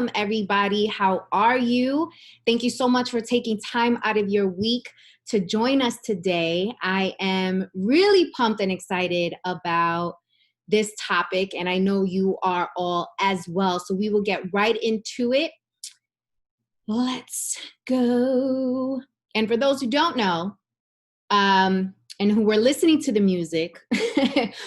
Welcome, everybody. How are you? Thank you so much for taking time out of your week to join us today. I am really pumped and excited about this topic, and I know you are all as well. So we will get right into it. Let's go. And for those who don't know, and who were listening to the music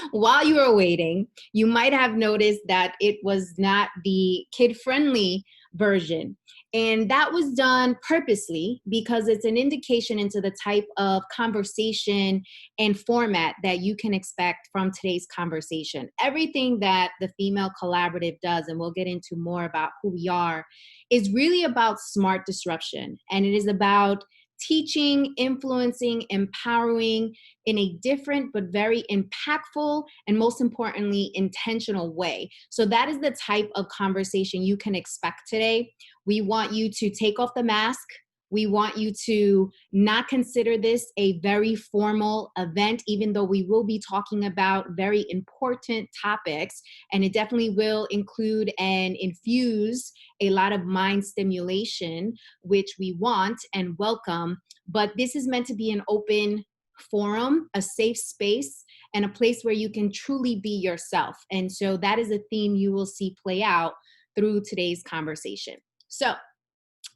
while you were waiting, you might have noticed that it was not the kid-friendly version. And that was done purposely because it's an indication into the type of conversation and format that you can expect from today's conversation. Everything that the Female Collaborative does, and we'll get into more about who we are, is really about smart disruption. And it is about teaching, influencing, empowering in a different but very impactful and, most importantly, intentional way. So that is the type of conversation you can expect today. We want you to take off the mask. We want you to not consider this a very formal event, even though we will be talking about very important topics. And it definitely will include and infuse a lot of mind stimulation, which we want and welcome. But this is meant to be an open forum, a safe space, and a place where you can truly be yourself. And so that is a theme you will see play out through today's conversation. So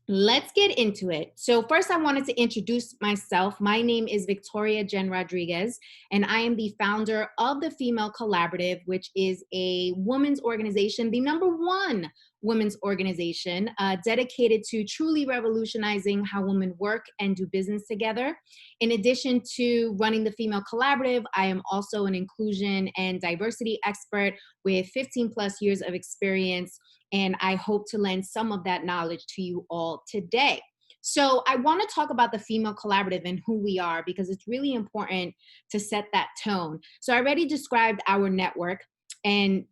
let's get into it. So first, I wanted to introduce myself. My name is Victoria Jenn Rodriguez, and I am the founder of the Female Collaborative, which is a women's organization, the #1 women's organization dedicated to truly revolutionizing how women work and do business together. In addition to running the Female Collaborative, I am also an inclusion and diversity expert with 15 plus years of experience, and I hope to lend some of that knowledge to you all today. So I want to talk about the Female Collaborative and who we are, because it's really important to set that tone. So I already described our network, and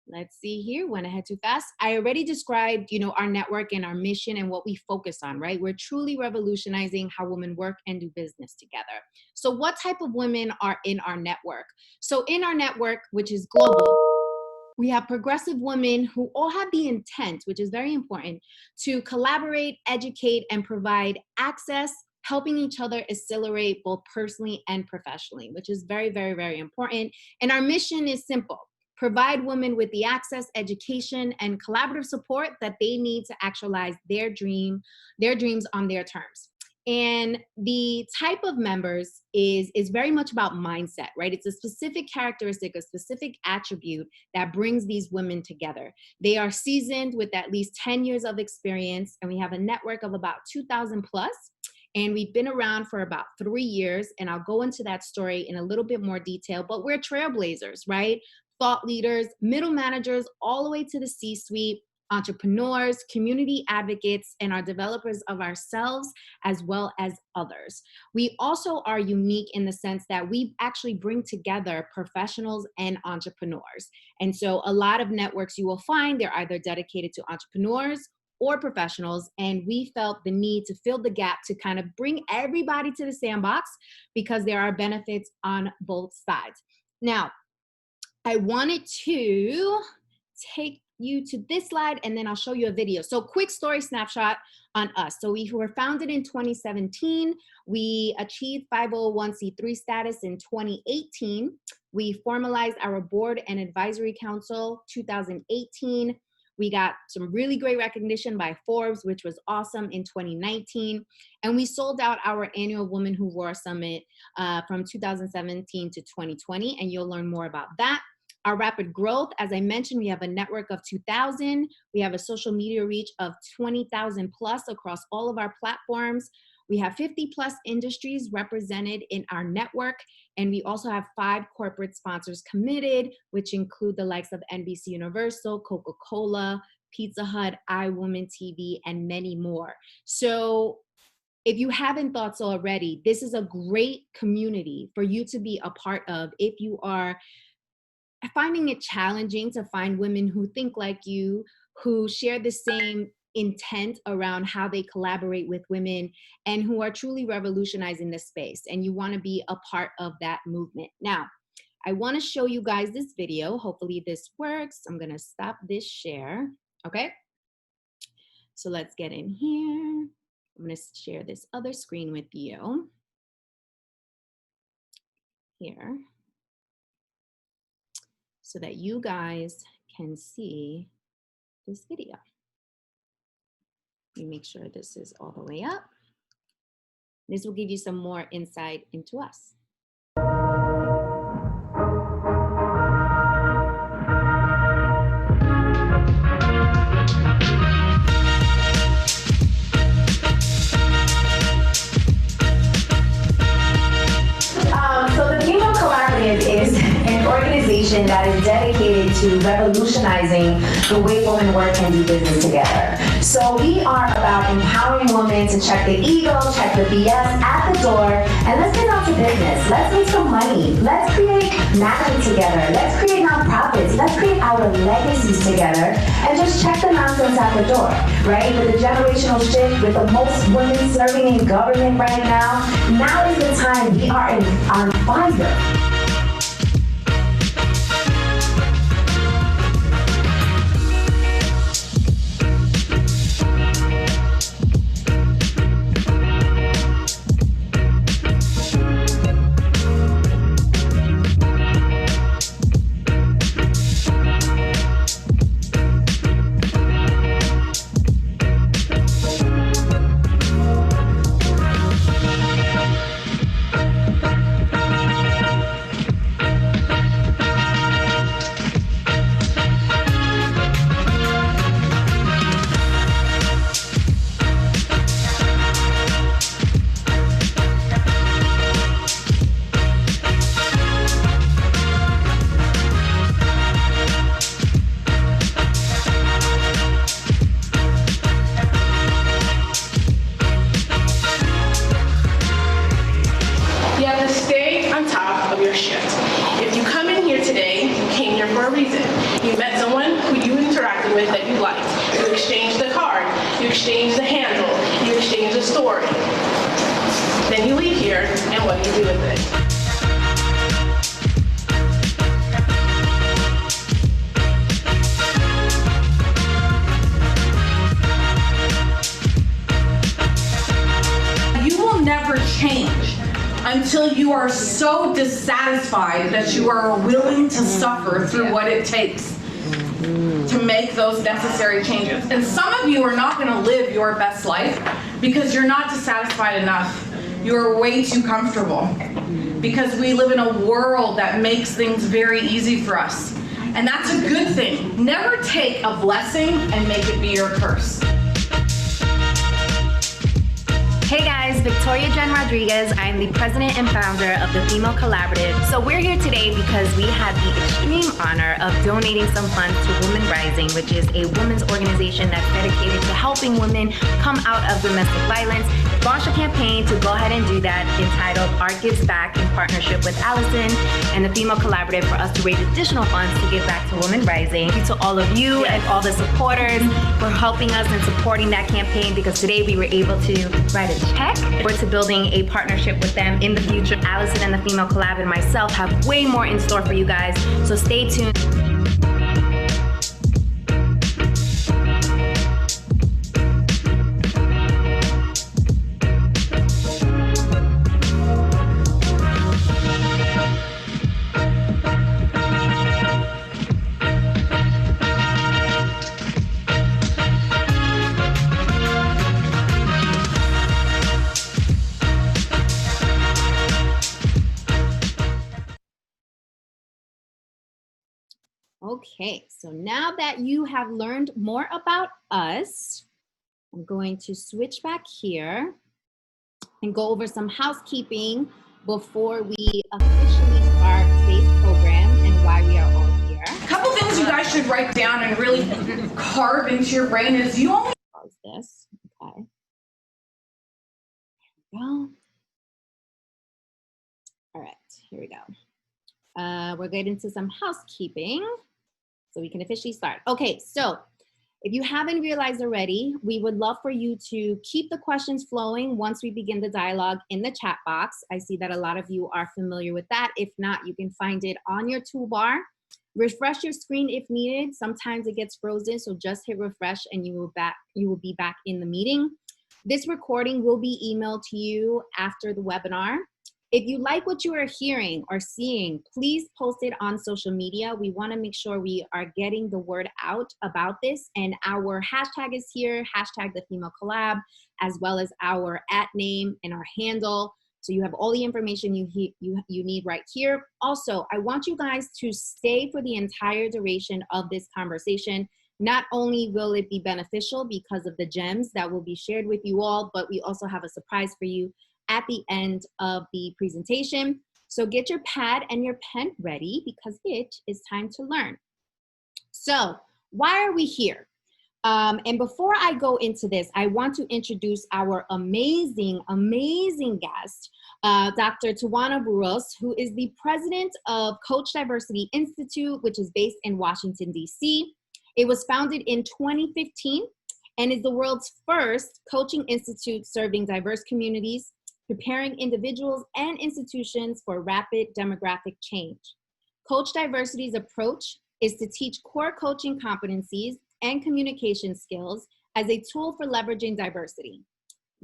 let's see here, went ahead too fast. I already described, our network and our mission and what we focus on, right? We're truly revolutionizing how women work and do business together. So what type of women are in our network? So in our network, which is global, we have progressive women who all have the intent, which is very important, to collaborate, educate, and provide access, helping each other accelerate both personally and professionally, which is very, very, very important. And our mission is simple: provide women with the access, education, and collaborative support that they need to actualize their dreams on their terms. And the type of members is very much about mindset, right? It's a specific characteristic, a specific attribute that brings these women together. They are seasoned with at least 10 years of experience, and we have a network of about 2,000 plus. And we've been around for about 3 years, and I'll go into that story in a little bit more detail, but we're trailblazers, right? Thought leaders, middle managers, all the way to the C-suite, entrepreneurs, community advocates, and are developers of ourselves as well as others. We also are unique in the sense that we actually bring together professionals and entrepreneurs. And so a lot of networks you will find, they're either dedicated to entrepreneurs or professionals, and we felt the need to fill the gap to kind of bring everybody to the sandbox because there are benefits on both sides. Now, I wanted to take you to this slide, and then I'll show you a video. So quick story snapshot on us. So we were founded in 2017. We achieved 501c3 status in 2018. We formalized our board and advisory council 2018. We got some really great recognition by Forbes, which was awesome, in 2019. And we sold out our annual Women Who Roar Summit from 2017 to 2020, and you'll learn more about that. Our rapid growth, as I mentioned, we have a network of 2,000. We have a social media reach of 20,000 plus across all of our platforms. We have 50 plus industries represented in our network. And we also have 5 corporate sponsors committed, which include the likes of NBC Universal, Coca-Cola, Pizza Hut, iWoman TV, and many more. So if you haven't thought so already, this is a great community for you to be a part of if you are finding it challenging to find women who think like you, who share the same intent around how they collaborate with women, and who are truly revolutionizing this space, and you want to be a part of that movement. Now, I want to show you guys this video. Hopefully this works. I'm going to stop this share. Okay. So let's get in here. I'm going to share this other screen with you here so that you guys can see this video. Let me make sure this is all the way up. This will give you some more insight into us. Is an organization that is dedicated to revolutionizing the way women work and do business together. So we are about empowering women to check the ego, check the BS at the door, and let's get down to business. Let's make some money. Let's create magic together. Let's create nonprofits. Let's create our legacies together and just check the nonsense at the door, right? With the generational shift, with the most women serving in government right now is the time. We are on fire. Then you leave here, and what do you do with it? You will never change until you are so dissatisfied that you are willing to suffer through what it takes to make those necessary changes. And some of you are not going to live your best life because you're not dissatisfied enough. You're way too comfortable because we live in a world that makes things very easy for us. And that's a good thing. Never take a blessing and make it be your curse. Hey guys, Victoria Jenn Rodriguez. I am the president and founder of the Female Collaborative. So we're here today because we have the extreme honor of donating some funds to Women Rising, which is a women's organization that's dedicated to helping women come out of domestic violence. Launched a campaign to go ahead and do that entitled Art Gives Back in partnership with Allison and the Female Collaborative for us to raise additional funds to give back to Women Rising. Thank you to all of you and all the supporters for helping us and supporting that campaign, because today we were able to write a check. We're to building a partnership with them in the future. Allison and the Female Collaborative and myself have way more in store for you guys, so stay tuned. Okay, so now that you have learned more about us, I'm going to switch back here and go over some housekeeping before we officially start today's program and why we are all here. A couple things you guys should write down and really carve into your brain is you only Pause this. Okay. There we go. All right, here we go. We're getting into some housekeeping so we can officially start. Okay, so if you haven't realized already, we would love for you to keep the questions flowing once we begin the dialogue in the chat box. I see that a lot of you are familiar with that. If not, you can find it on your toolbar Refresh your screen if needed. Sometimes it gets frozen, so just hit refresh and you will be back in the meeting. This recording will be emailed to you after the webinar. If you like what you are hearing or seeing, please post it on social media. We want to make sure we are getting the word out about this, and our hashtag is here, hashtag the Female Collab, as well as our @name and our handle. So you have all the information you need right here. Also, I want you guys to stay for the entire duration of this conversation. Not only will it be beneficial because of the gems that will be shared with you all, but we also have a surprise for you at the end of the presentation. So get your pad and your pen ready because it is time to learn. So why are we here? And before I go into this, I want to introduce our amazing, amazing guest, Dr. Towanna Burrous, who is the president of CoachDiversity Institute, which is based in Washington, D.C. It was founded in 2015 and is the world's first coaching institute serving diverse communities, preparing individuals and institutions for rapid demographic change. CoachDiversity's approach is to teach core coaching competencies and communication skills as a tool for leveraging diversity.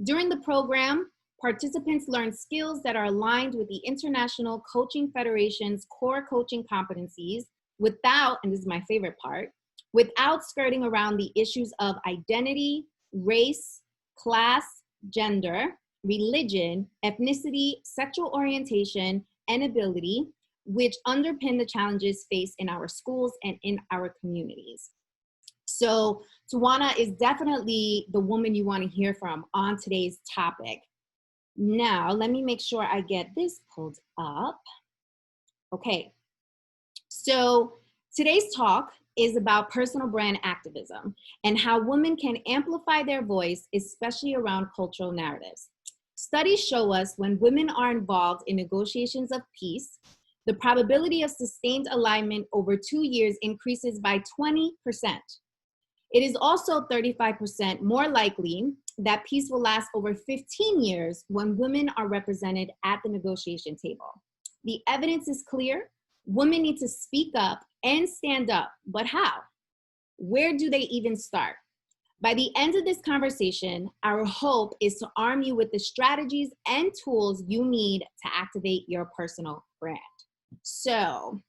During the program, participants learn skills that are aligned with the International Coaching Federation's core coaching competencies without, and this is my favorite part, without skirting around the issues of identity, race, class, gender, religion, ethnicity, sexual orientation, and ability, which underpin the challenges faced in our schools and in our communities. So Towanna is definitely the woman you want to hear from on today's topic. Now, let me make sure I get this pulled up. Okay, so today's talk is about personal brand activism and how women can amplify their voice, especially around cultural narratives. Studies show us when women are involved in negotiations of peace, the probability of sustained alignment over 2 years increases by 20%. It is also 35% more likely that peace will last over 15 years when women are represented at the negotiation table. The evidence is clear. Women need to speak up and stand up, but how? Where do they even start? By the end of this conversation, our hope is to arm you with the strategies and tools you need to activate your personal brand. So,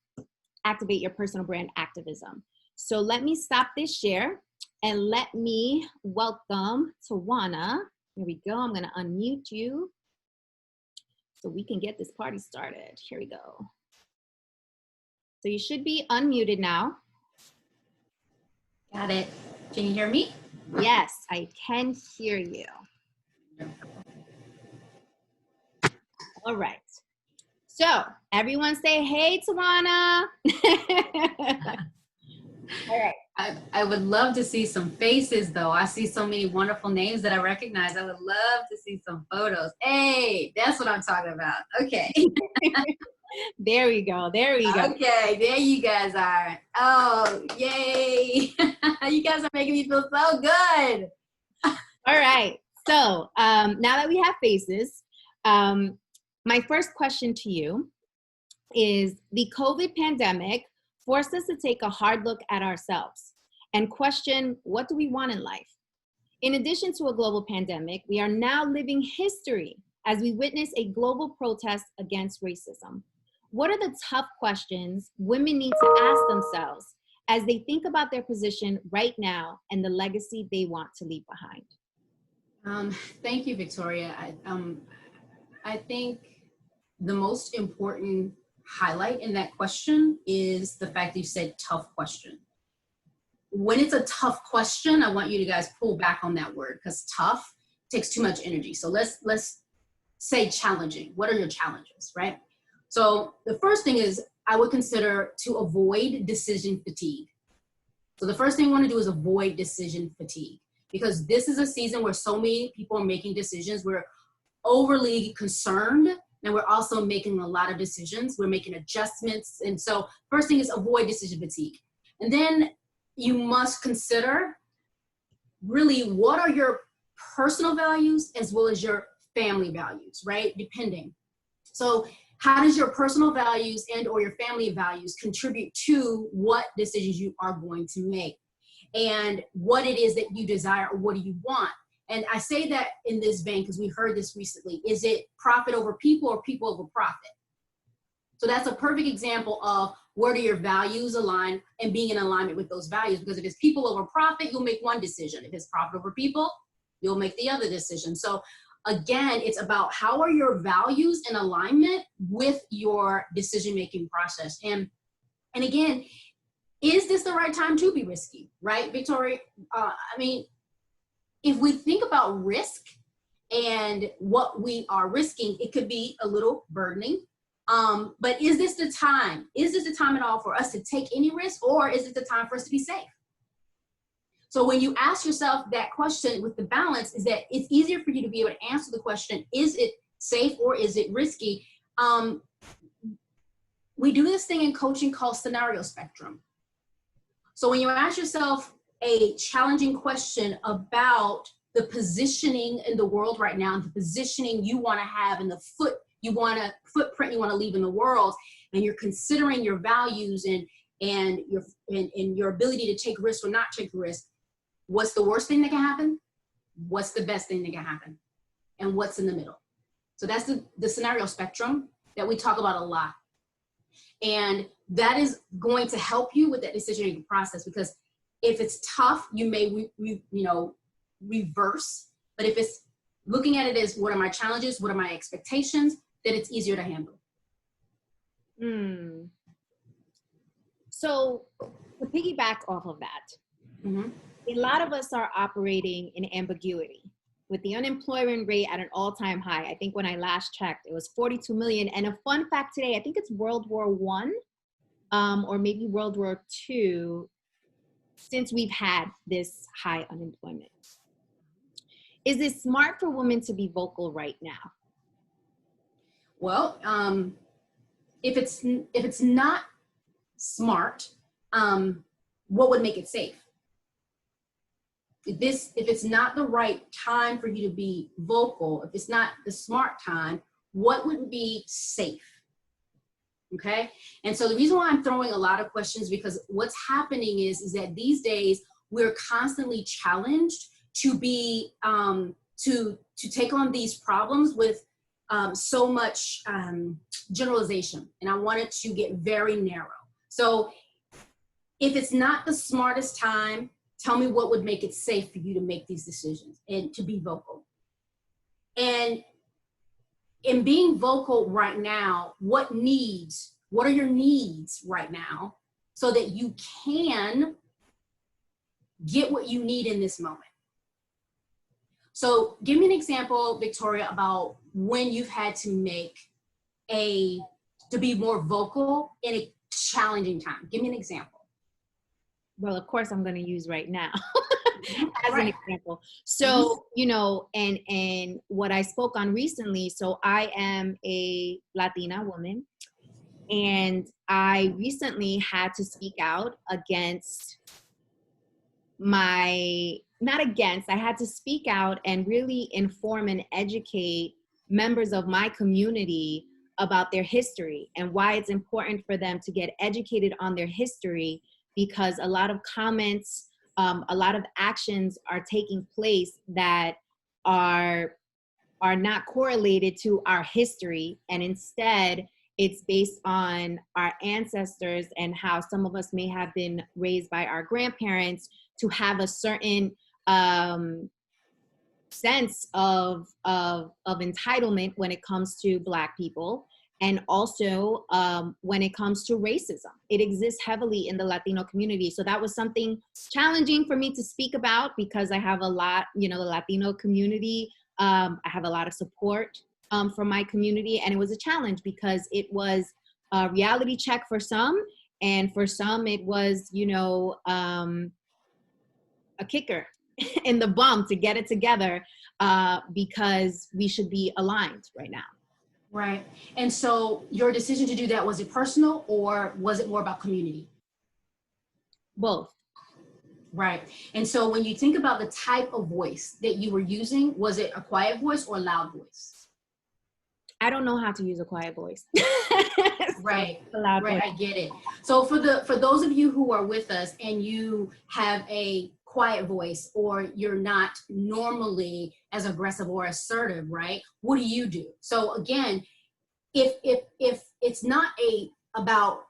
activate your personal brand activism. So let me stop this share and let me welcome Towanna. Here we go. I'm going to unmute you so we can get this party started. Here we go. So you should be unmuted now. Got it. Can you hear me? Yes, I can hear you. All right. So everyone say, hey, Towanna. All right. I would love to see some faces, though. I see so many wonderful names that I recognize. I would love to see some photos. Hey, that's what I'm talking about. Okay. There we go. There we go. Okay, there you guys are. Oh, yay. You guys are making me feel so good. All right. So now that we have faces, my first question to you is, the COVID pandemic forced us to take a hard look at ourselves and question, what do we want in life? In addition to a global pandemic, we are now living history as we witness a global protest against racism. What are the tough questions women need to ask themselves as they think about their position right now and the legacy they want to leave behind? Thank you, Victoria. I think the most important highlight in that question is the fact that you said tough question. When it's a tough question, I want you to guys pull back on that word, because tough takes too much energy. So let's say challenging. What are your challenges, right? So the first thing is, I would consider to avoid decision fatigue. So the first thing you want to do is avoid decision fatigue, because this is a season where so many people are making decisions. We're overly concerned, and we're also making a lot of decisions. We're making adjustments. And so first thing is avoid decision fatigue. And then you must consider really what are your personal values as well as your family values, right? Depending. So how does your personal values and or your family values contribute to what decisions you are going to make, and what it is that you desire or what do you want? And I say that in this vein because we heard this recently. Is it profit over people or people over profit? So that's a perfect example of where do your values align and being in alignment with those values. Because if it's people over profit, you'll make one decision. If it's profit over people, you'll make the other decision. So again, it's about how are your values in alignment with your decision-making process. And again, is this the right time to be risky, right, Victoria? I mean, if we think about risk and what we are risking, it could be a little burdening. But is this the time? Is this the time at all for us to take any risk, or is it the time for us to be safe? So when you ask yourself that question with the balance, is that it's easier for you to be able to answer the question, is it safe or is it risky? We do this thing in coaching called scenario spectrum. So when you ask yourself a challenging question about the positioning in the world right now, the positioning you want to have and the footprint you want to leave in the world, and you're considering your values and your ability to take risks or not take risks, what's the worst thing that can happen? What's the best thing that can happen? And what's in the middle? So that's the scenario spectrum that we talk about a lot. And that is going to help you with that decision-making process, because if it's tough, you may reverse. But if it's looking at it as what are my challenges, what are my expectations, then it's easier to handle. So to piggyback off of that, a lot of us are operating in ambiguity with the unemployment rate at an all-time high. I think when I last checked, it was 42 million. And a fun fact today, I think it's World War I, or maybe World War II, since we've had this high unemployment. Is it smart for women to be vocal right now? Well, if it's not smart, what would make it safe? If it's not the right time for you to be vocal, if it's not the smart time, what would be safe? Okay. And so the reason why I'm throwing a lot of questions, because what's happening is that these days we're constantly challenged to be, to take on these problems with so much generalization. And I want it to get very narrow. So if it's not the smartest time, tell me what would make it safe for you to make these decisions and to be vocal. And in being vocal right now, what are your needs right now so that you can get what you need in this moment? So give me an example, Victoria, about when you've had to be more vocal in a challenging time. Give me an example. Well, of course, I'm going to use right now as an example. So, and what I spoke on recently, so I am a Latina woman, and I recently had to speak out against I had to speak out and really inform and educate members of my community about their history and why it's important for them to get educated on their history, because a lot of comments, a lot of actions are taking place that are not correlated to our history. And instead, it's based on our ancestors and how some of us may have been raised by our grandparents to have a certain sense of entitlement when it comes to Black people. And also when it comes to racism, it exists heavily in the Latino community. So that was something challenging for me to speak about, because I have a lot, the Latino community, I have a lot of support from my community. And it was a challenge because it was a reality check for some. And for some, it was, a kicker in the bum to get it together, because we should be aligned right now. Right. And so your decision to do that, was it personal or was it more about community? Both. Right. And so when you think about the type of voice that you were using, was it a quiet voice or a loud voice? I don't know how to use a quiet voice. Right, A loud right, voice. I get it. So for those of you who are with us and you have a quiet voice, or you're not normally as aggressive or assertive, right? What do? So again, if it's not about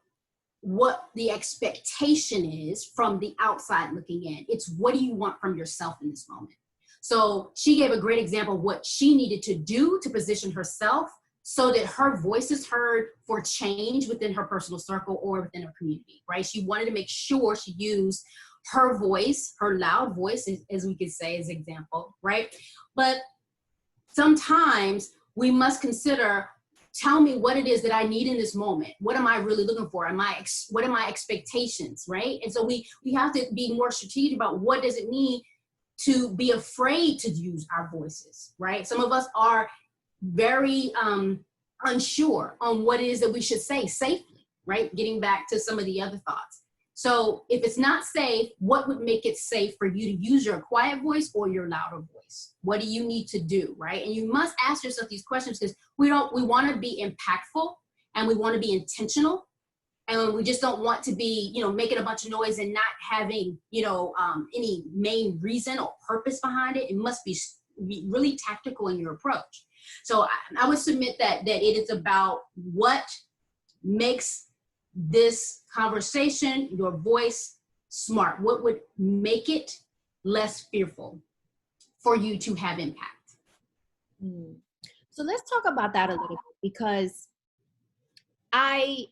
what the expectation is from the outside looking in, it's what do you want from yourself in this moment? So she gave a great example of what she needed to do to position herself so that her voice is heard for change within her personal circle or within her community, right? She wanted to make sure she used her voice, her loud voice, as we could say as example, right? But sometimes we must consider, tell me what it is that I need in this moment. What am I really looking for? What are my expectations, right? And so we have to be more strategic about what does it mean to be afraid to use our voices, right? Some of us are very unsure on what it is that we should say safely, right? Getting back to some of the other thoughts. So if it's not safe, what would make it safe for you to use your quiet voice or your louder voice? What do you need to do, right? And you must ask yourself these questions because we want to be impactful and we want to be intentional. And we just don't want to be, making a bunch of noise and not having, any main reason or purpose behind it. It must be really tactical in your approach. So I would submit that it is about what makes this conversation, your voice, smart. What would make it less fearful for you to have impact? So let's talk about that a little bit, because I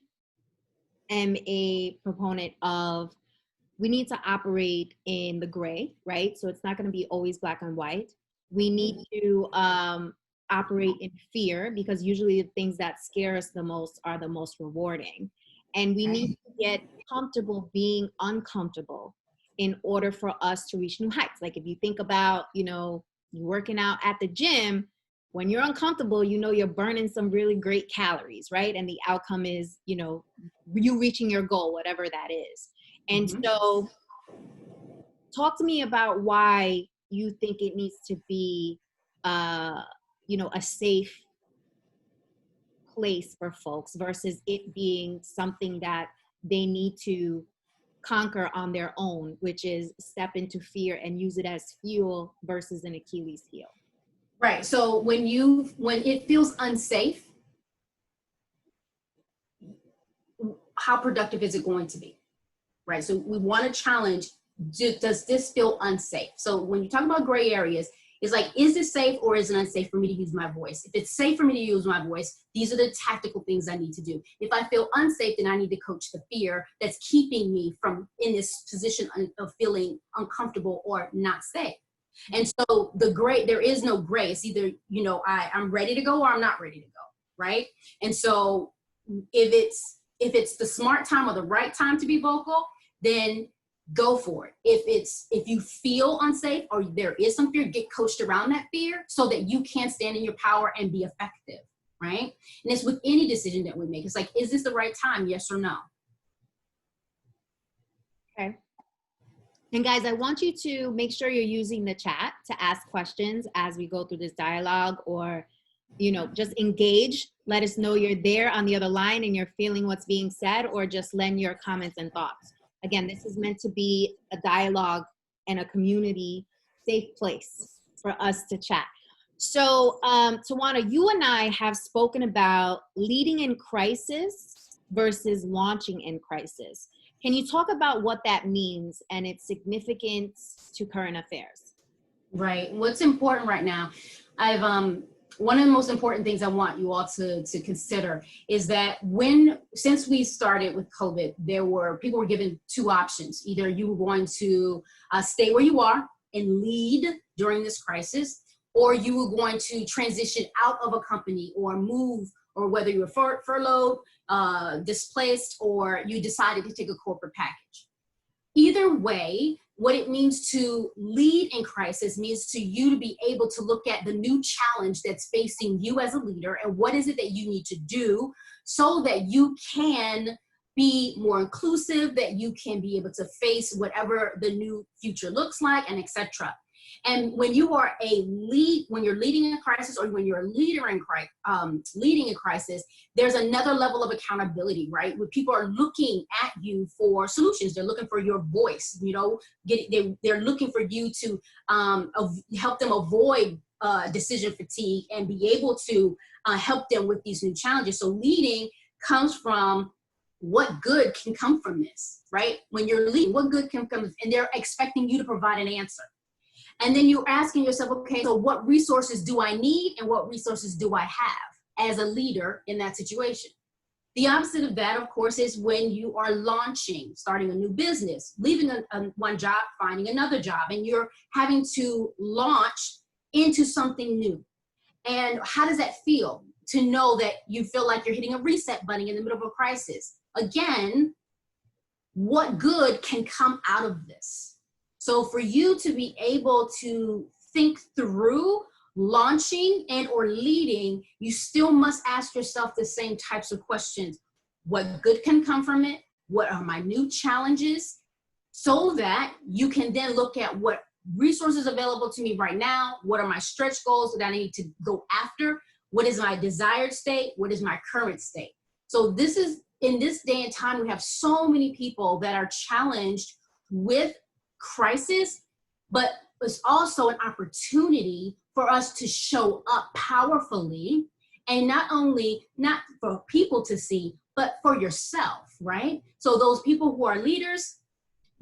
am a proponent of we need to operate in the gray, right? So it's not going to be always black and white. We need to operate in fear, because usually the things that scare us the most are the most rewarding. And we need to get comfortable being uncomfortable in order for us to reach new heights. Like if you think about, you working out at the gym, when you're uncomfortable, you're burning some really great calories, right? And the outcome is, you reaching your goal, whatever that is. And so talk to me about why you think it needs to be, a safe place for folks versus it being something that they need to conquer on their own, which is step into fear and use it as fuel versus an Achilles heel. Right. So when it feels unsafe, how productive is it going to be? Right. So we want to challenge, does this feel unsafe? So when you talk about gray areas, it's like, is this safe or is it unsafe for me to use my voice? If it's safe for me to use my voice, these are the tactical things I need to do. If I feel unsafe, then I need to coach the fear that's keeping me from in this position of feeling uncomfortable or not safe. And so there is no gray. It's either, I'm ready to go or I'm not ready to go, right? And so if it's the smart time or the right time to be vocal, then go for it. If you feel unsafe or there is some fear, get coached around that fear so that you can stand in your power and be effective, right? And it's with any decision that we make. It's like, is this the right time? Yes or no? Okay. And guys, I want you to make sure you're using the chat to ask questions as we go through this dialogue, or, just engage. Let us know you're there on the other line and you're feeling what's being said, or just lend your comments and thoughts. Again, this is meant to be a dialogue and a community safe place for us to chat. So, Towanna, you and I have spoken about leading in crisis versus launching in crisis. Can you talk about what that means and its significance to current affairs? Right. What's important right now, one of the most important things I want you all to consider is that since we started with COVID, people were given two options. Either you were going to stay where you are and lead during this crisis, or you were going to transition out of a company or move, or whether you were furloughed, displaced, or you decided to take a corporate package. Either way, what it means to lead in crisis means to you to be able to look at the new challenge that's facing you as a leader and what is it that you need to do so that you can be more inclusive, that you can be able to face whatever the new future looks like, and etc. And when you are when you're leading a crisis, or when you're a leader in leading a crisis, there's another level of accountability, right? Where people are looking at you for solutions. They're looking for your voice, you know, they're looking for you to help them avoid decision fatigue and be able to help them with these new challenges. So leading comes from what good can come from this, right? When you're leading, what good can come, and they're expecting you to provide an answer. And then you're asking yourself, okay, so what resources do I need and what resources do I have as a leader in that situation? The opposite of that, of course, is when you are launching, starting a new business, leaving one job, finding another job, and you're having to launch into something new. And how does that feel to know that you feel like you're hitting a reset button in the middle of a crisis? Again, what good can come out of this? So for you to be able to think through launching and or leading, you still must ask yourself the same types of questions. What good can come from it? What are my new challenges? So that you can then look at what resources available to me right now. What are my stretch goals that I need to go after? What is my desired state? What is my current state? So this is, in this day and time, we have so many people that are challenged with crisis, but it's also an opportunity for us to show up powerfully, and not for people to see, but for yourself, right? So those people who are leaders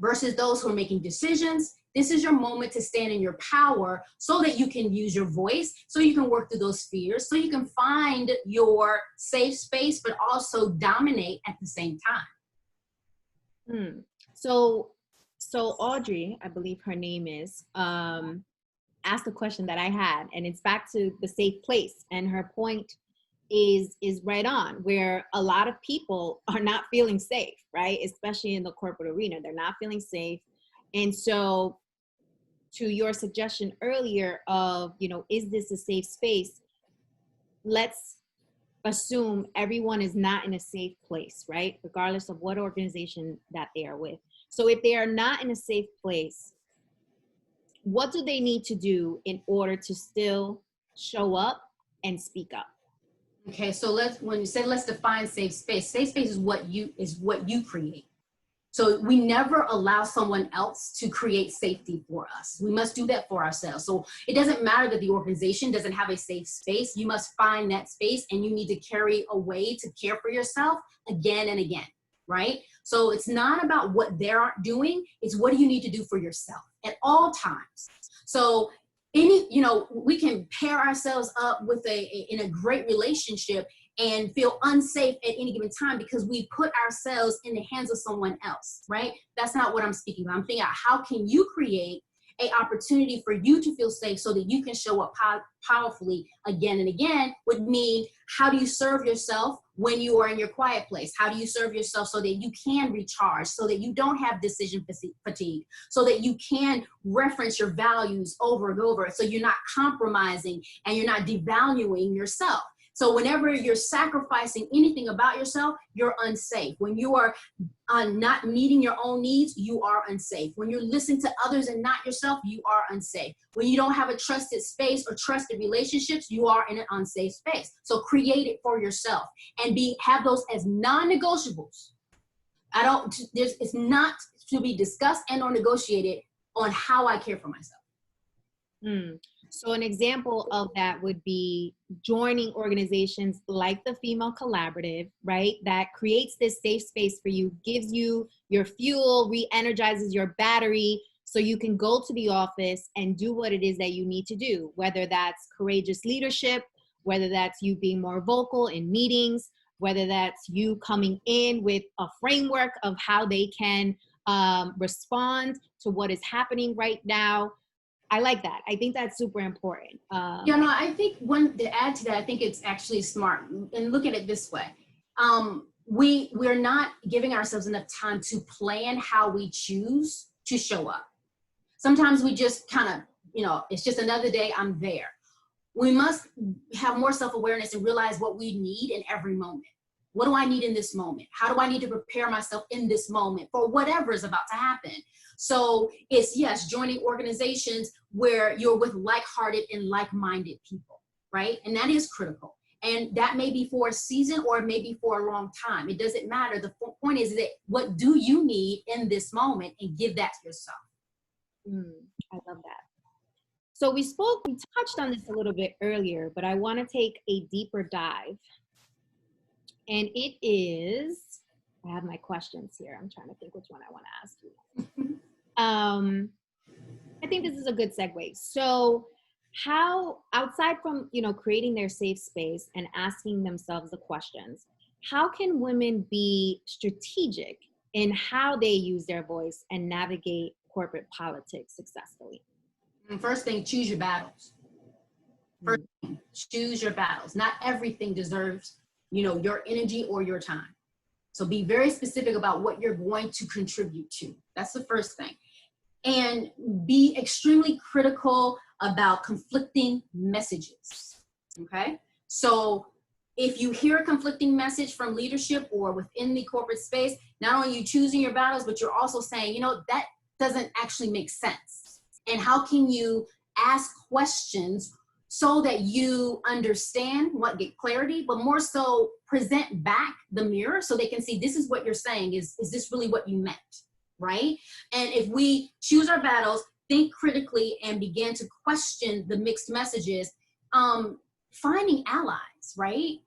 versus those who are making decisions, this is your moment to stand in your power so that you can use your voice, so you can work through those fears, so you can find your safe space, but also dominate at the same time. So Audrey, I believe her name is, asked a question that I had, and it's back to the safe place. And her point is right on, where a lot of people are not feeling safe, right? Especially in the corporate arena, they're not feeling safe. And so to your suggestion earlier of, you know, is this a safe space? Let's assume everyone is not in a safe place, right? Regardless of what organization that they are with. So if they are not in a safe place, what do they need to do in order to still show up and speak up? Okay, so when you say let's define safe space is what you create. So we never allow someone else to create safety for us. We must do that for ourselves. So it doesn't matter that the organization doesn't have a safe space. You must find that space, and you need to carry a way to care for yourself again and again, right? So it's not about what they're doing. It's what do you need to do for yourself at all times. So we can pair ourselves up with in a great relationship and feel unsafe at any given time because we put ourselves in the hands of someone else, right? That's not what I'm speaking about. I'm thinking about how can you create an opportunity for you to feel safe so that you can show up powerfully again and again. Would mean, how do you serve yourself when you are in your quiet place? How do you serve yourself so that you can recharge, so that you don't have decision fatigue, so that you can reference your values over and over, so you're not compromising and you're not devaluing yourself. So whenever you're sacrificing anything about yourself, you're unsafe. When you are not meeting your own needs, you are unsafe. When you're listening to others and not yourself, you are unsafe. When you don't have a trusted space or trusted relationships, you are in an unsafe space. So create it for yourself and have those as non-negotiables. It's not to be discussed and or negotiated on how I care for myself. So an example of that would be joining organizations like the Female Collaborative, right? That creates this safe space for you, gives you your fuel, re-energizes your battery so you can go to the office and do what it is that you need to do, whether that's courageous leadership, whether that's you being more vocal in meetings, whether that's you coming in with a framework of how they can respond to what is happening right now. I like that. I think that's super important. I think to add to that, I think it's actually smart. And look at it this way. We're not giving ourselves enough time to plan how we choose to show up. Sometimes we just kind of, it's just another day, I'm there. We must have more self-awareness and realize what we need in every moment. What do I need in this moment? How do I need to prepare myself in this moment for whatever is about to happen? So it's, yes, joining organizations where you're with like-hearted and like-minded people, right? And that is critical. And that may be for a season or maybe for a long time. It doesn't matter. The point is that what do you need in this moment, and give that to yourself. I love that. So we touched on this a little bit earlier, but I want to take a deeper dive. And it is, I have my questions here. I'm trying to think which one I want to ask you. I think this is a good segue. So how, outside from, creating their safe space and asking themselves the questions, how can women be strategic in how they use their voice and navigate corporate politics successfully? First thing, choose your battles. First thing, choose your battles. Not everything deserves, your energy or your time. So be very specific about what you're going to contribute to. That's the first thing. And be extremely critical about conflicting messages, okay? So if you hear a conflicting message from leadership or within the corporate space, not only are you choosing your battles, but you're also saying, that doesn't actually make sense. And how can you ask questions so that you understand, get clarity, but more so present back the mirror so they can see, this is what you're saying. Is this really what you meant, right? And if we choose our battles, think critically, and begin to question the mixed messages, finding allies, right?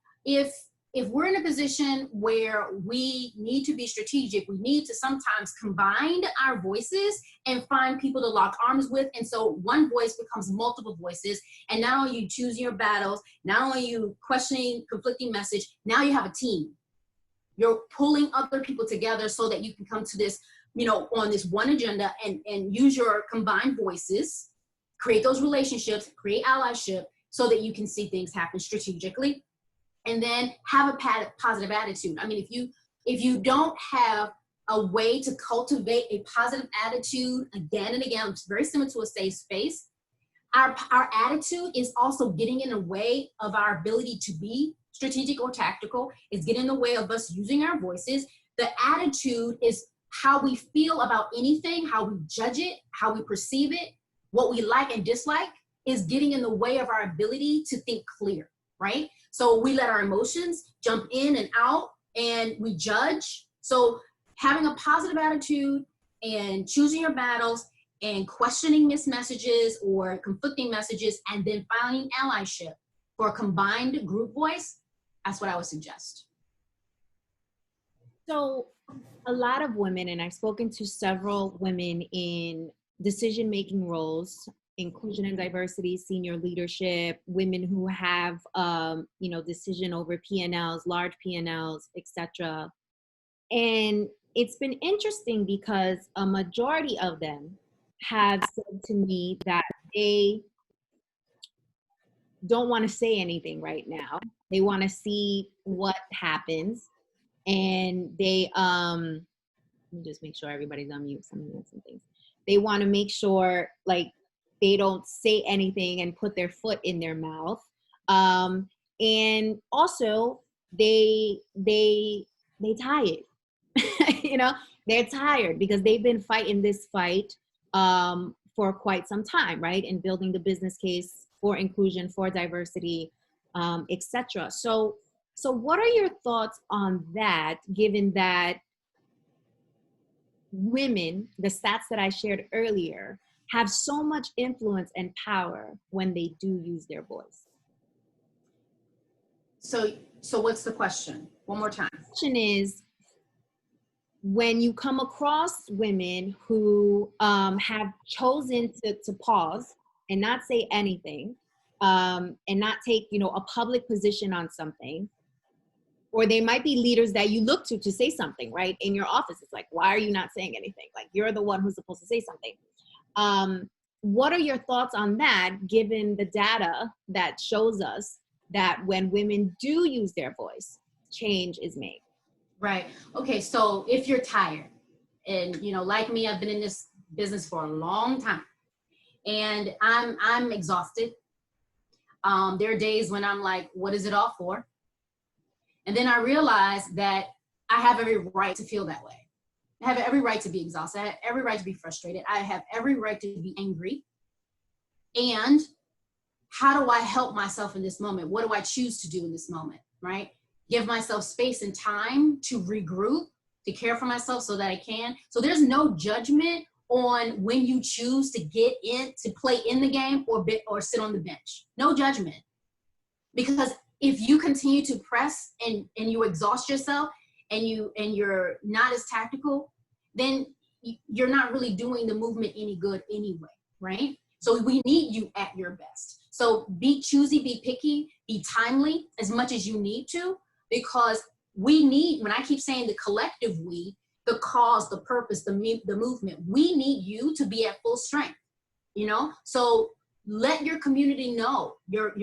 If we're in a position where we need to be strategic, we need to sometimes combine our voices and find people to lock arms with. And so one voice becomes multiple voices. And not only you choosing your battles, not only you questioning conflicting message, now you have a team. You're pulling other people together so that you can come to this, on this one agenda and use your combined voices, create those relationships, create allyship so that you can see things happen strategically. And then have a positive attitude. I mean, if you don't have a way to cultivate a positive attitude again and again, it's very similar to a safe space. Our attitude is also getting in the way of our ability to be strategic or tactical. It's getting in the way of us using our voices. The attitude is how we feel about anything, how we judge it, how we perceive it, what we like and dislike is getting in the way of our ability to think clear, right? So we let our emotions jump in and out and we judge. So having a positive attitude and choosing your battles and questioning mixed messages or conflicting messages, and then finding allyship for a combined group voice, that's what I would suggest. So a lot of women, and I've spoken to several women in decision-making roles, inclusion and diversity, senior leadership, women who have, decision over P&Ls, large P&Ls, etc. And it's been interesting because a majority of them have said to me that they don't want to say anything right now. They want to see what happens. And they, let me just make sure everybody's on mute. Some things. They want to make sure, they don't say anything and put their foot in their mouth. And also they tired, they're tired because they've been fighting this fight for quite some time, right? And building the business case for inclusion, for diversity, etc. So what are your thoughts on that, given that women, the stats that I shared earlier, have so much influence and power when they do use their voice? So what's the question? One more time. The question is, when you come across women who have chosen to pause and not say anything, and not take, a public position on something, or they might be leaders that you look to say something, right? In your office, it's like, why are you not saying anything? Like, you're the one who's supposed to say something. What are your thoughts on that, given the data that shows us that when women do use their voice, change is made? Right. Okay. So if you're tired and, like me, I've been in this business for a long time and I'm exhausted. There are days when I'm like, what is it all for? And then I realized that I have every right to feel that way. I have every right to be exhausted. I have every right to be frustrated. I have every right to be angry. And how do I help myself in this moment? What do I choose to do in this moment, right? Give myself space and time to regroup, to care for myself so that I can. So there's no judgment on when you choose to get in, to play in the game or sit on the bench. No judgment. Because if you continue to press and you exhaust yourself and you're not as tactical, then you're not really doing the movement any good anyway, right? So we need you at your best. So be choosy, be picky, be timely as much as you need to, because we need, when I keep saying the collective we, the cause, the purpose, the movement, we need you to be at full strength, you know? So let your community know, your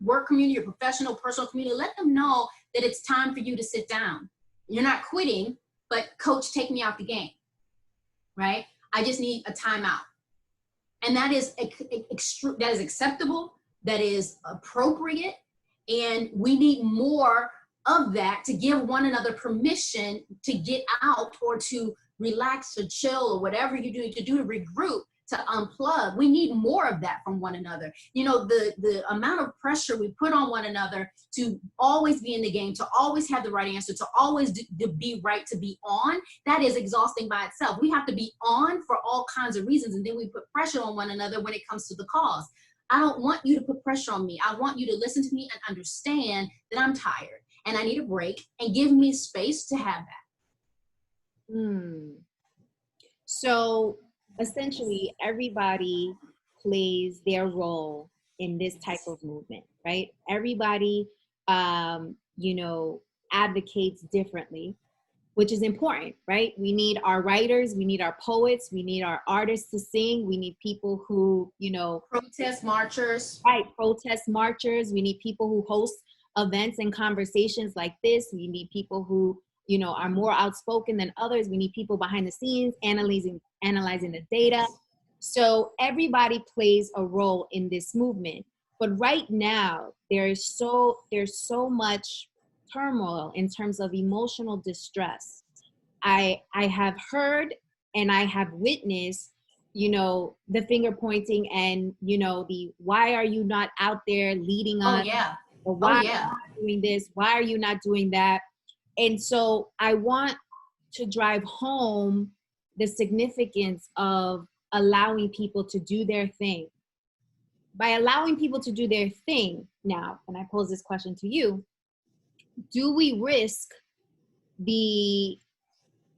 work community, your professional, personal community, let them know that it's time for you to sit down. You're not quitting, but coach, take me out the game, right? I just need a timeout. And that is acceptable, that is appropriate, and we need more of that to give one another permission to get out or to relax or chill or whatever you do to regroup, to unplug. We need more of that from one another. You know, the amount of pressure we put on one another to always be in the game, to always have the right answer, to always to be right, to be on, that is exhausting by itself. We have to be on for all kinds of reasons, and then we put pressure on one another when it comes to the cause. I don't want you to put pressure on me. I want you to listen to me and understand that I'm tired and I need a break, and give me space to have that. So essentially, everybody plays their role in this type of movement, right? Everybody, you know, advocates differently, which is important, right? We need our writers, we need our poets, we need our artists to sing, we need people who, you know, Protest marchers. Right, protest marchers. We need people who host events and conversations like this. We need people who, you know, are more outspoken than others. We need people behind the scenes analyzing the data. So everybody plays a role in this movement. But right now, there's so much turmoil in terms of emotional distress. I have heard and I have witnessed, you know, the finger pointing and, you know, the why are you not out there leading us? Oh yeah. Or why are you not doing this? Why are you not doing that? And so I want to drive home the significance of allowing people to do their thing. By allowing people to do their thing now, and I pose this question to you, do we risk the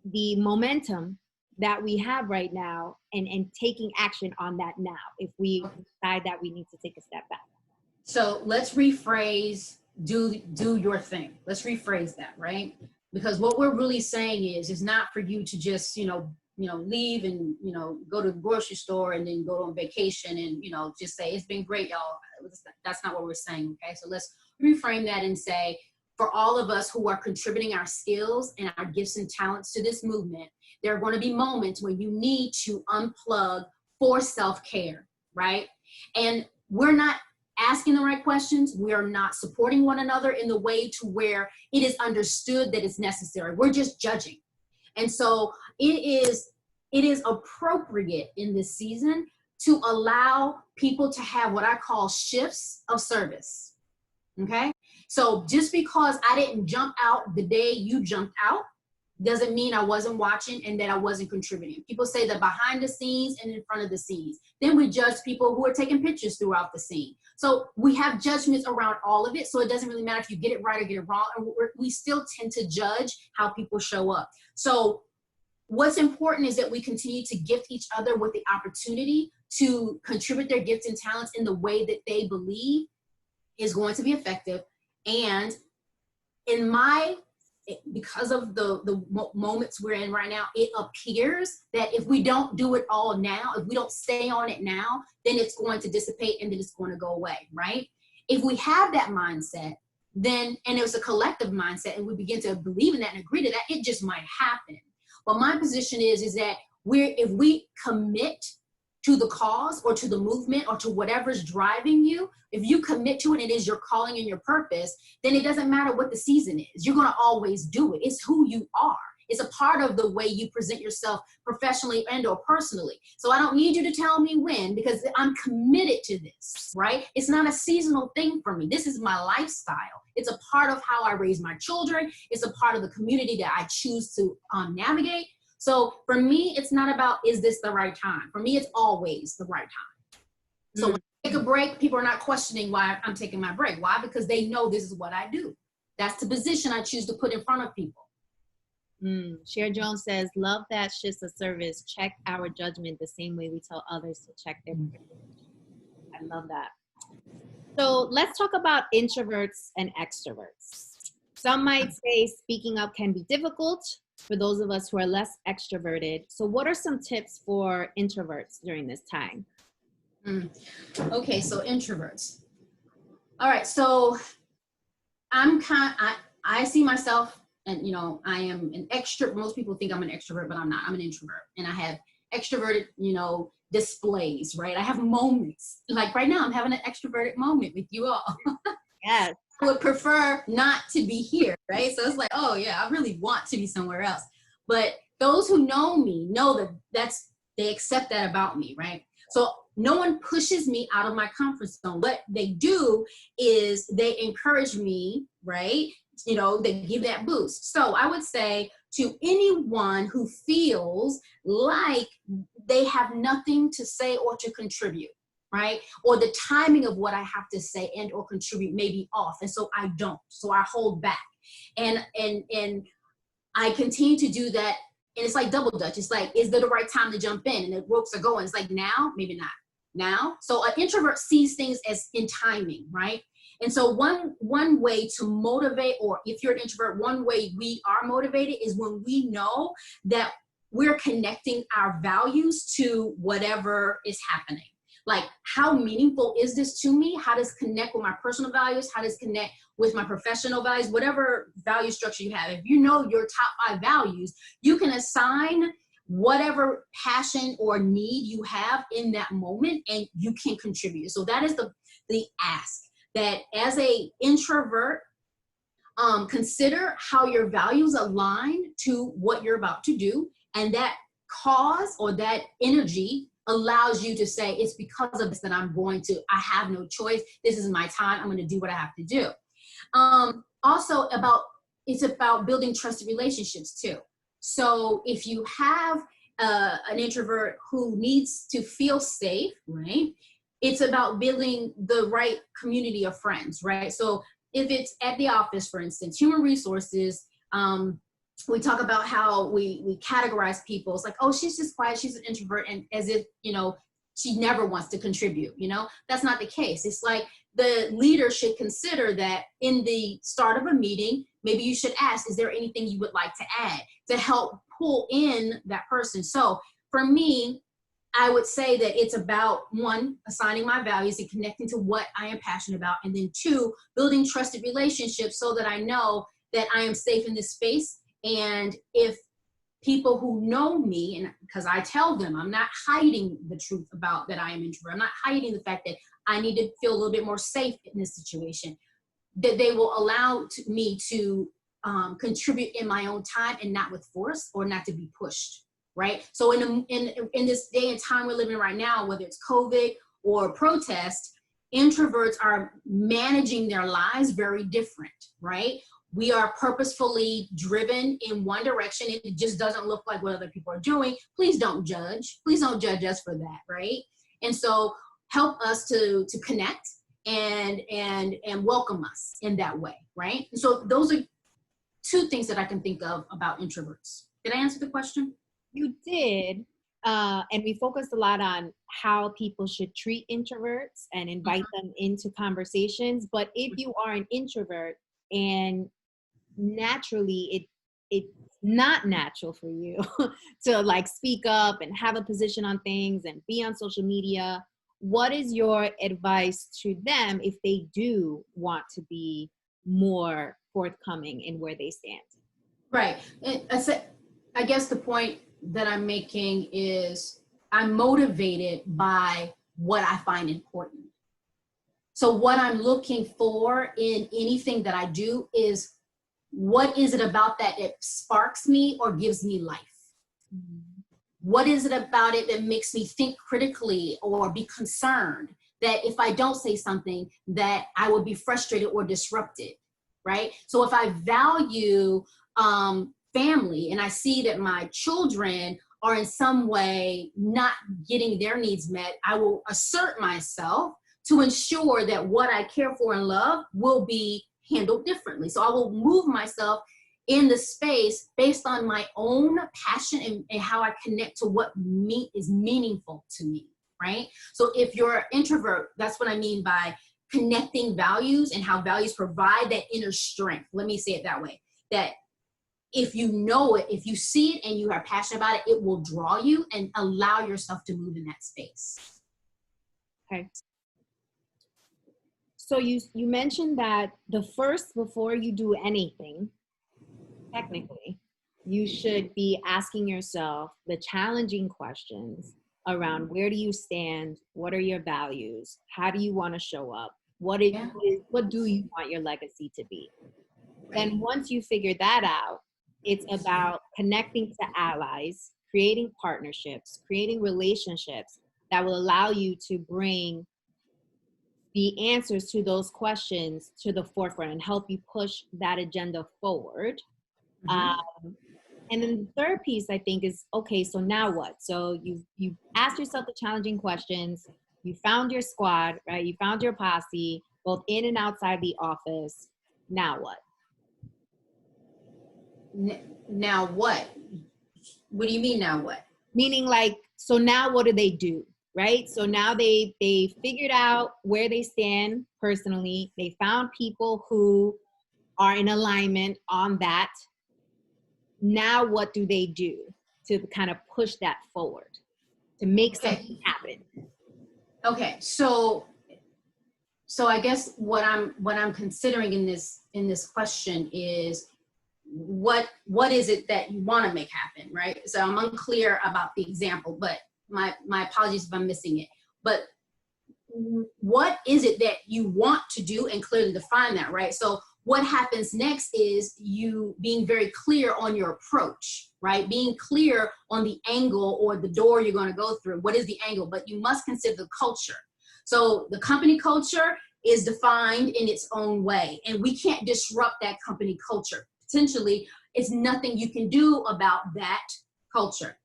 momentum that we have right now and taking action on that now if we decide that we need to take a step back? So let's rephrase, do your thing. Let's rephrase that, right? Because what we're really saying is not for you to just, you know, leave and, you know, go to the grocery store and then go on vacation and, you know, just say, it's been great, y'all. That's not what we're saying, okay? So let's reframe that and say, for all of us who are contributing our skills and our gifts and talents to this movement, there are going to be moments when you need to unplug for self-care, right? And we're not asking the right questions. We are not supporting one another in the way to where it is understood that it's necessary. We're just judging. And so it is appropriate in this season to allow people to have what I call shifts of service, okay? So just because I didn't jump out the day you jumped out doesn't mean I wasn't watching and that I wasn't contributing. People say that behind the scenes and in front of the scenes. Then we judge people who are taking pictures throughout the scene. So we have judgments around all of it. So it doesn't really matter if you get it right or get it wrong. And we still tend to judge how people show up. So what's important is that we continue to gift each other with the opportunity to contribute their gifts and talents in the way that they believe is going to be effective. And because of the moments we're in right now, it appears that if we don't do it all now, if we don't stay on it now, then it's going to dissipate and then it's going to go away, right? If we have that mindset, then, and it was a collective mindset, and we begin to believe in that and agree to that, it just might happen. But my position is that if we commit to the cause or to the movement or to whatever's driving you, if you commit to it and it is your calling and your purpose, then it doesn't matter what the season is. You're going to always do it. It's who you are. It's a part of the way you present yourself professionally and or personally. So I don't need you to tell me when, because I'm committed to this, right? It's not a seasonal thing for me. This is my lifestyle. It's a part of how I raise my children. It's a part of the community that I choose to navigate. So for me, it's not about, is this the right time? For me, it's always the right time. So when I take a break, people are not questioning why I'm taking my break. Why? Because they know this is what I do. That's the position I choose to put in front of people. Cher Jones says, love that shifts of service. Check our judgment the same way we tell others to check their privilege. I love that. So let's talk about introverts and extroverts. Some might say speaking up can be difficult for those of us who are less extroverted. So what are some tips for introverts during this time? Okay, so introverts. All right, so I see myself, and you know, I am an extrovert. Most people think I'm an extrovert, but I'm not. I'm an introvert, and I have extroverted, you know, displays, right? I have moments. Like right now, I'm having an extroverted moment with you all. Yes. I would prefer not to be here, right? So it's like, oh yeah, I really want to be somewhere else. But those who know me know that they accept that about me, right? So no one pushes me out of my comfort zone. What they do is they encourage me, right? You know, they give that boost. So I would say to anyone who feels like they have nothing to say or to contribute, right? Or the timing of what I have to say and or contribute may be off. And so I don't. So I hold back. And I continue to do that. And it's like double dutch. It's like, is there the right time to jump in? And the ropes are going. It's like now, maybe not now. So an introvert sees things as in timing, right? And so one way to motivate, or if you're an introvert, one way we are motivated is when we know that we're connecting our values to whatever is happening. Like, how meaningful is this to me? How does it connect with my personal values? How does it connect with my professional values? Whatever value structure you have, if you know your top 5 values, you can assign whatever passion or need you have in that moment, and you can contribute. So that is the ask, that as a introvert, consider how your values align to what you're about to do, and that cause or that energy allows you to say, it's because of this that I have no choice. This is my time. I'm going to do what I have to do. Also it's about building trusted relationships too. So if you have an introvert who needs to feel safe, right? It's about building the right community of friends, right? So if it's at the office, for instance, human resources, we talk about how we categorize people. It's like, oh, she's just quiet, she's an introvert, and as if, you know, she never wants to contribute, you know? That's not the case. It's like the leader should consider that in the start of a meeting, maybe you should ask, is there anything you would like to add to help pull in that person? So for me, I would say that it's about, 1, assigning my values and connecting to what I am passionate about, and then 2, building trusted relationships so that I know that I am safe in this space. And if people who know me, and because I tell them, I'm not hiding the truth about that I am introvert, I'm not hiding the fact that I need to feel a little bit more safe in this situation, that they will allow me to contribute in my own time and not with force or not to be pushed, right? So in this day and time we're living right now, whether it's COVID or protest, introverts are managing their lives very different, right? We are purposefully driven in one direction. It just doesn't look like what other people are doing. Please don't judge. Please don't judge us for that, right? And so help us to connect and welcome us in that way, right? And so those are 2 things that I can think of about introverts. Did I answer the question? You did. And we focused a lot on how people should treat introverts and invite them into conversations. But if you are an introvert and naturally it's not natural for you to like speak up and have a position on things and be on social media, what is your advice to them if they do want to be more forthcoming in where they stand? Right. I guess the point that I'm making is I'm motivated by what I find important. So what I'm looking for in anything that I do is, what is it about that sparks me or gives me life? What is it about it that makes me think critically or be concerned that if I don't say something that I will be frustrated or disrupted, right? So if I value family and I see that my children are in some way not getting their needs met, I will assert myself to ensure that what I care for and love will be handled differently. So I will move myself in the space based on my own passion and how I connect to what is meaningful to me, right? So if you're an introvert, that's what I mean by connecting values and how values provide that inner strength. Let me say it that way, that if you know it, if you see it and you are passionate about it, it will draw you and allow yourself to move in that space. Okay. So you mentioned that before you do anything, technically, you should be asking yourself the challenging questions around where do you stand? What are your values? How do you want to show up? What do you want your legacy to be? Then once you figure that out, it's about connecting to allies, creating partnerships, creating relationships that will allow you to bring the answers to those questions to the forefront and help you push that agenda forward. And then the third piece, I think, is, okay, so now what? So you asked yourself the challenging questions, you found your squad, right? You found your posse, both in and outside the office. Now what? Now what? What do you mean now what? Meaning, like, so now what do they do, right? So now they figured out where they stand personally. They found people who are in alignment on that. Now what do they do to kind of push that forward, to make something happen? Okay, so I guess what I'm considering in this question is, what is it that you want to make happen, right? So I'm unclear about the example, but my apologies if I'm missing it. But what is it that you want to do, and clearly define that, right? So what happens next is you being very clear on your approach, right? Being clear on the angle or the door you're going to go through. What is the angle? But you must consider the culture. So the company culture is defined in its own way, and we can't disrupt that company culture. Potentially, it's nothing you can do about that culture.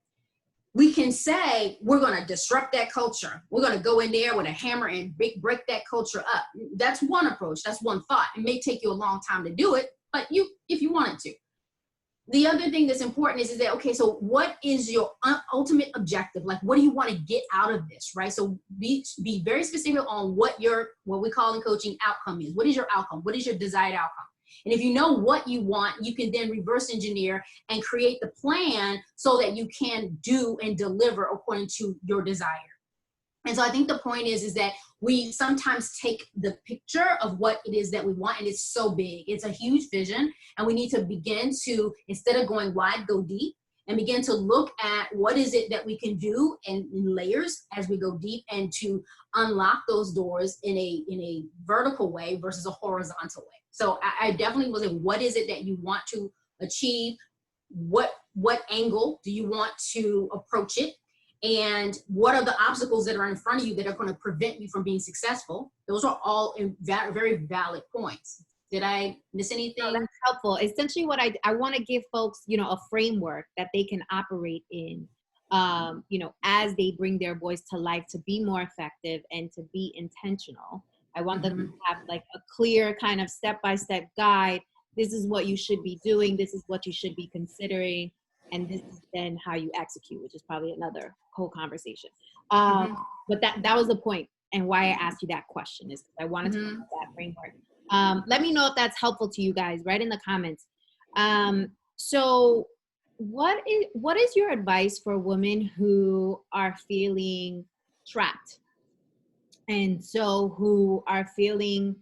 We can say, we're going to disrupt that culture. We're going to go in there with a hammer and break that culture up. That's one approach. That's one thought. It may take you a long time to do it, but if you wanted to. The other thing that's important is that, okay, so what is your ultimate objective? Like, what do you want to get out of this, right? So be very specific on what we call in coaching outcome is. What is your outcome? What is your desired outcome? And if you know what you want, you can then reverse engineer and create the plan so that you can do and deliver according to your desire. And so I think the point is that we sometimes take the picture of what it is that we want, and it's so big. It's a huge vision, and we need to begin to, instead of going wide, go deep, and begin to look at what is it that we can do in layers as we go deep, and to unlock those doors in a vertical way versus a horizontal way. So I definitely was like, what is it that you want to achieve? What angle do you want to approach it? And what are the obstacles that are in front of you that are going to prevent you from being successful? Those are all very valid points. Did I miss anything? No, that's helpful. Essentially, what I want to give folks, a framework that they can operate in, as they bring their voice to life to be more effective and to be intentional. I want them to have like a clear kind of step-by-step guide. This is what you should be doing. This is what you should be considering. And this is then how you execute, which is probably another whole conversation. But that was the point, and why I asked you that question is because I wanted to put that framework. Let me know if that's helpful to you guys. Write in the comments. So what is your advice for women who are feeling trapped? And so who are feeling,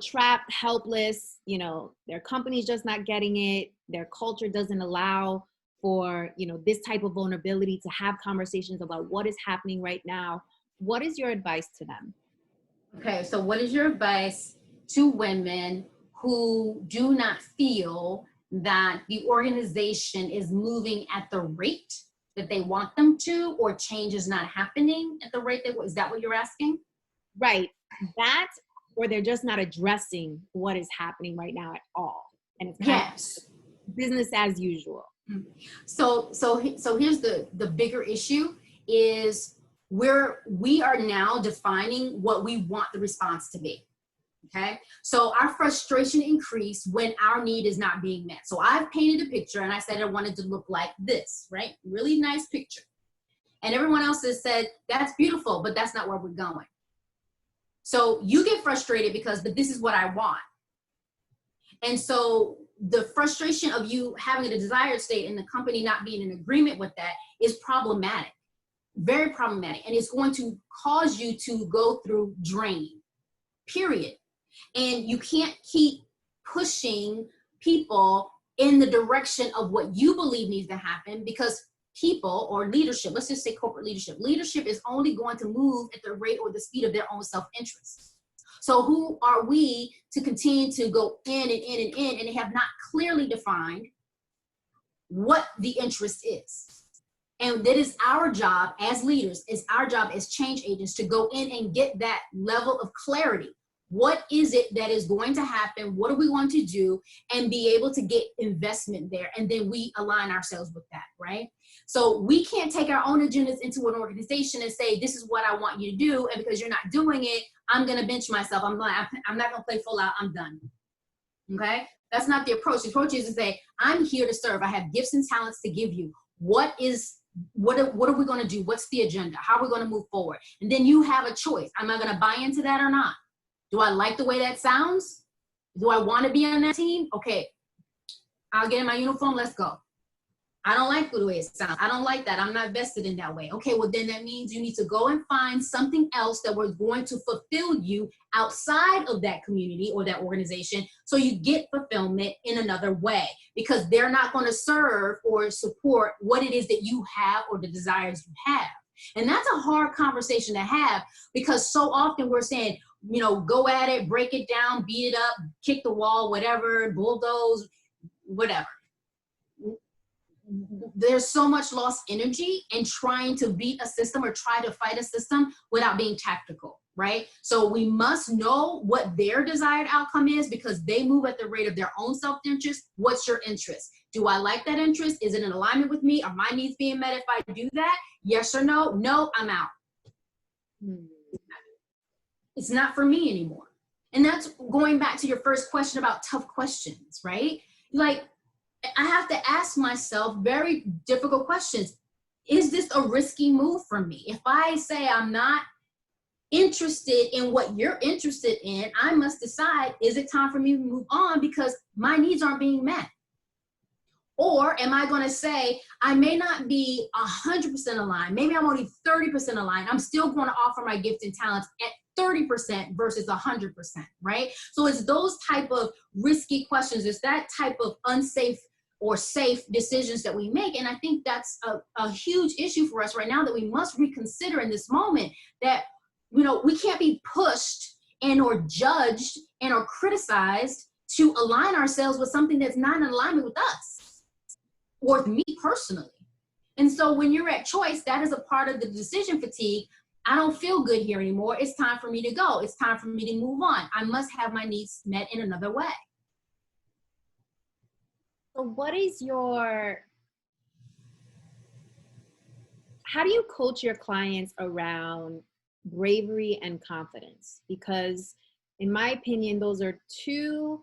trapped, helpless, their company's just not getting it. Their culture doesn't allow for, you know, this type of vulnerability, to have conversations about what is happening right now, what is your advice to them? Okay, so what is your advice to women who do not feel that the organization is moving at the rate that they want them to, or change is not happening at the rate that, is that what you're asking? Right, that, or they're just not addressing what is happening right now at all. And it's kind of business as usual. So here's the bigger issue is we are now defining what we want the response to be. Okay, so our frustration increased when our need is not being met. So I've painted a picture and I said I wanted to look like this, right? Really nice picture. And everyone else has said, that's beautiful, but that's not where we're going. So you get frustrated because, but this is what I want. And so the frustration of you having a desired state and the company not being in agreement with that is problematic, very problematic. And it's going to cause you to go through drain, period. And you can't keep pushing people in the direction of what you believe needs to happen, because people, or leadership, let's just say corporate leadership is only going to move at the rate or the speed of their own self-interest. So who are we to continue to go in and in and in, and they have not clearly defined what the interest is? And that is our job as leaders, is our job as change agents to go in and get that level of clarity. What is it that is going to happen? What are we going to do? And be able to get investment there. And then we align ourselves with that, right? So we can't take our own agendas into an organization and say, this is what I want you to do. And because you're not doing it, I'm going to bench myself. I'm not going to play full out. I'm done. Okay? That's not the approach. The approach is to say, I'm here to serve. I have gifts and talents to give you. What are we going to do? What's the agenda? How are we going to move forward? And then you have a choice. Am I going to buy into that or not? Do I like the way that sounds? Do I want to be on that team? Okay, I'll get in my uniform. Let's go. I don't like the way it sounds. I don't like that. I'm not vested in that way. Okay, well, then that means you need to go and find something else that was going to fulfill you outside of that community or that organization, so you get fulfillment in another way, because they're not going to serve or support what it is that you have or the desires you have. And that's a hard conversation to have, because so often we're saying, you know, go at it, break it down, beat it up, kick the wall, whatever, bulldoze, whatever. There's so much lost energy in trying to beat a system or try to fight a system without being tactical, right? So we must know what their desired outcome is, because they move at the rate of their own self-interest. What's your interest? Do I like that interest? Is it in alignment with me? Are my needs being met if I do that? Yes or no? No, I'm out. It's not for me anymore. And that's going back to your first question about tough questions, right? Like, I have to ask myself very difficult questions. Is this a risky move for me? If I say I'm not interested in what you're interested in, I must decide, is it time for me to move on because my needs aren't being met? Or am I going to say, I may not be 100% aligned, maybe I'm only 30% aligned, I'm still going to offer my gifts and talents at 30% versus 100%, right? So it's those type of risky questions. It's that type of unsafe or safe decisions that we make. And I think that's a huge issue for us right now that we must reconsider in this moment, that, you know, we can't be pushed and or judged and or criticized to align ourselves with something that's not in alignment with us or with me personally. And so when you're at choice, that is a part of the decision fatigue. I don't feel good here anymore. It's time for me to go. It's time for me to move on. I must have my needs met in another way. So how do you coach your clients around bravery and confidence? Because in my opinion, those are two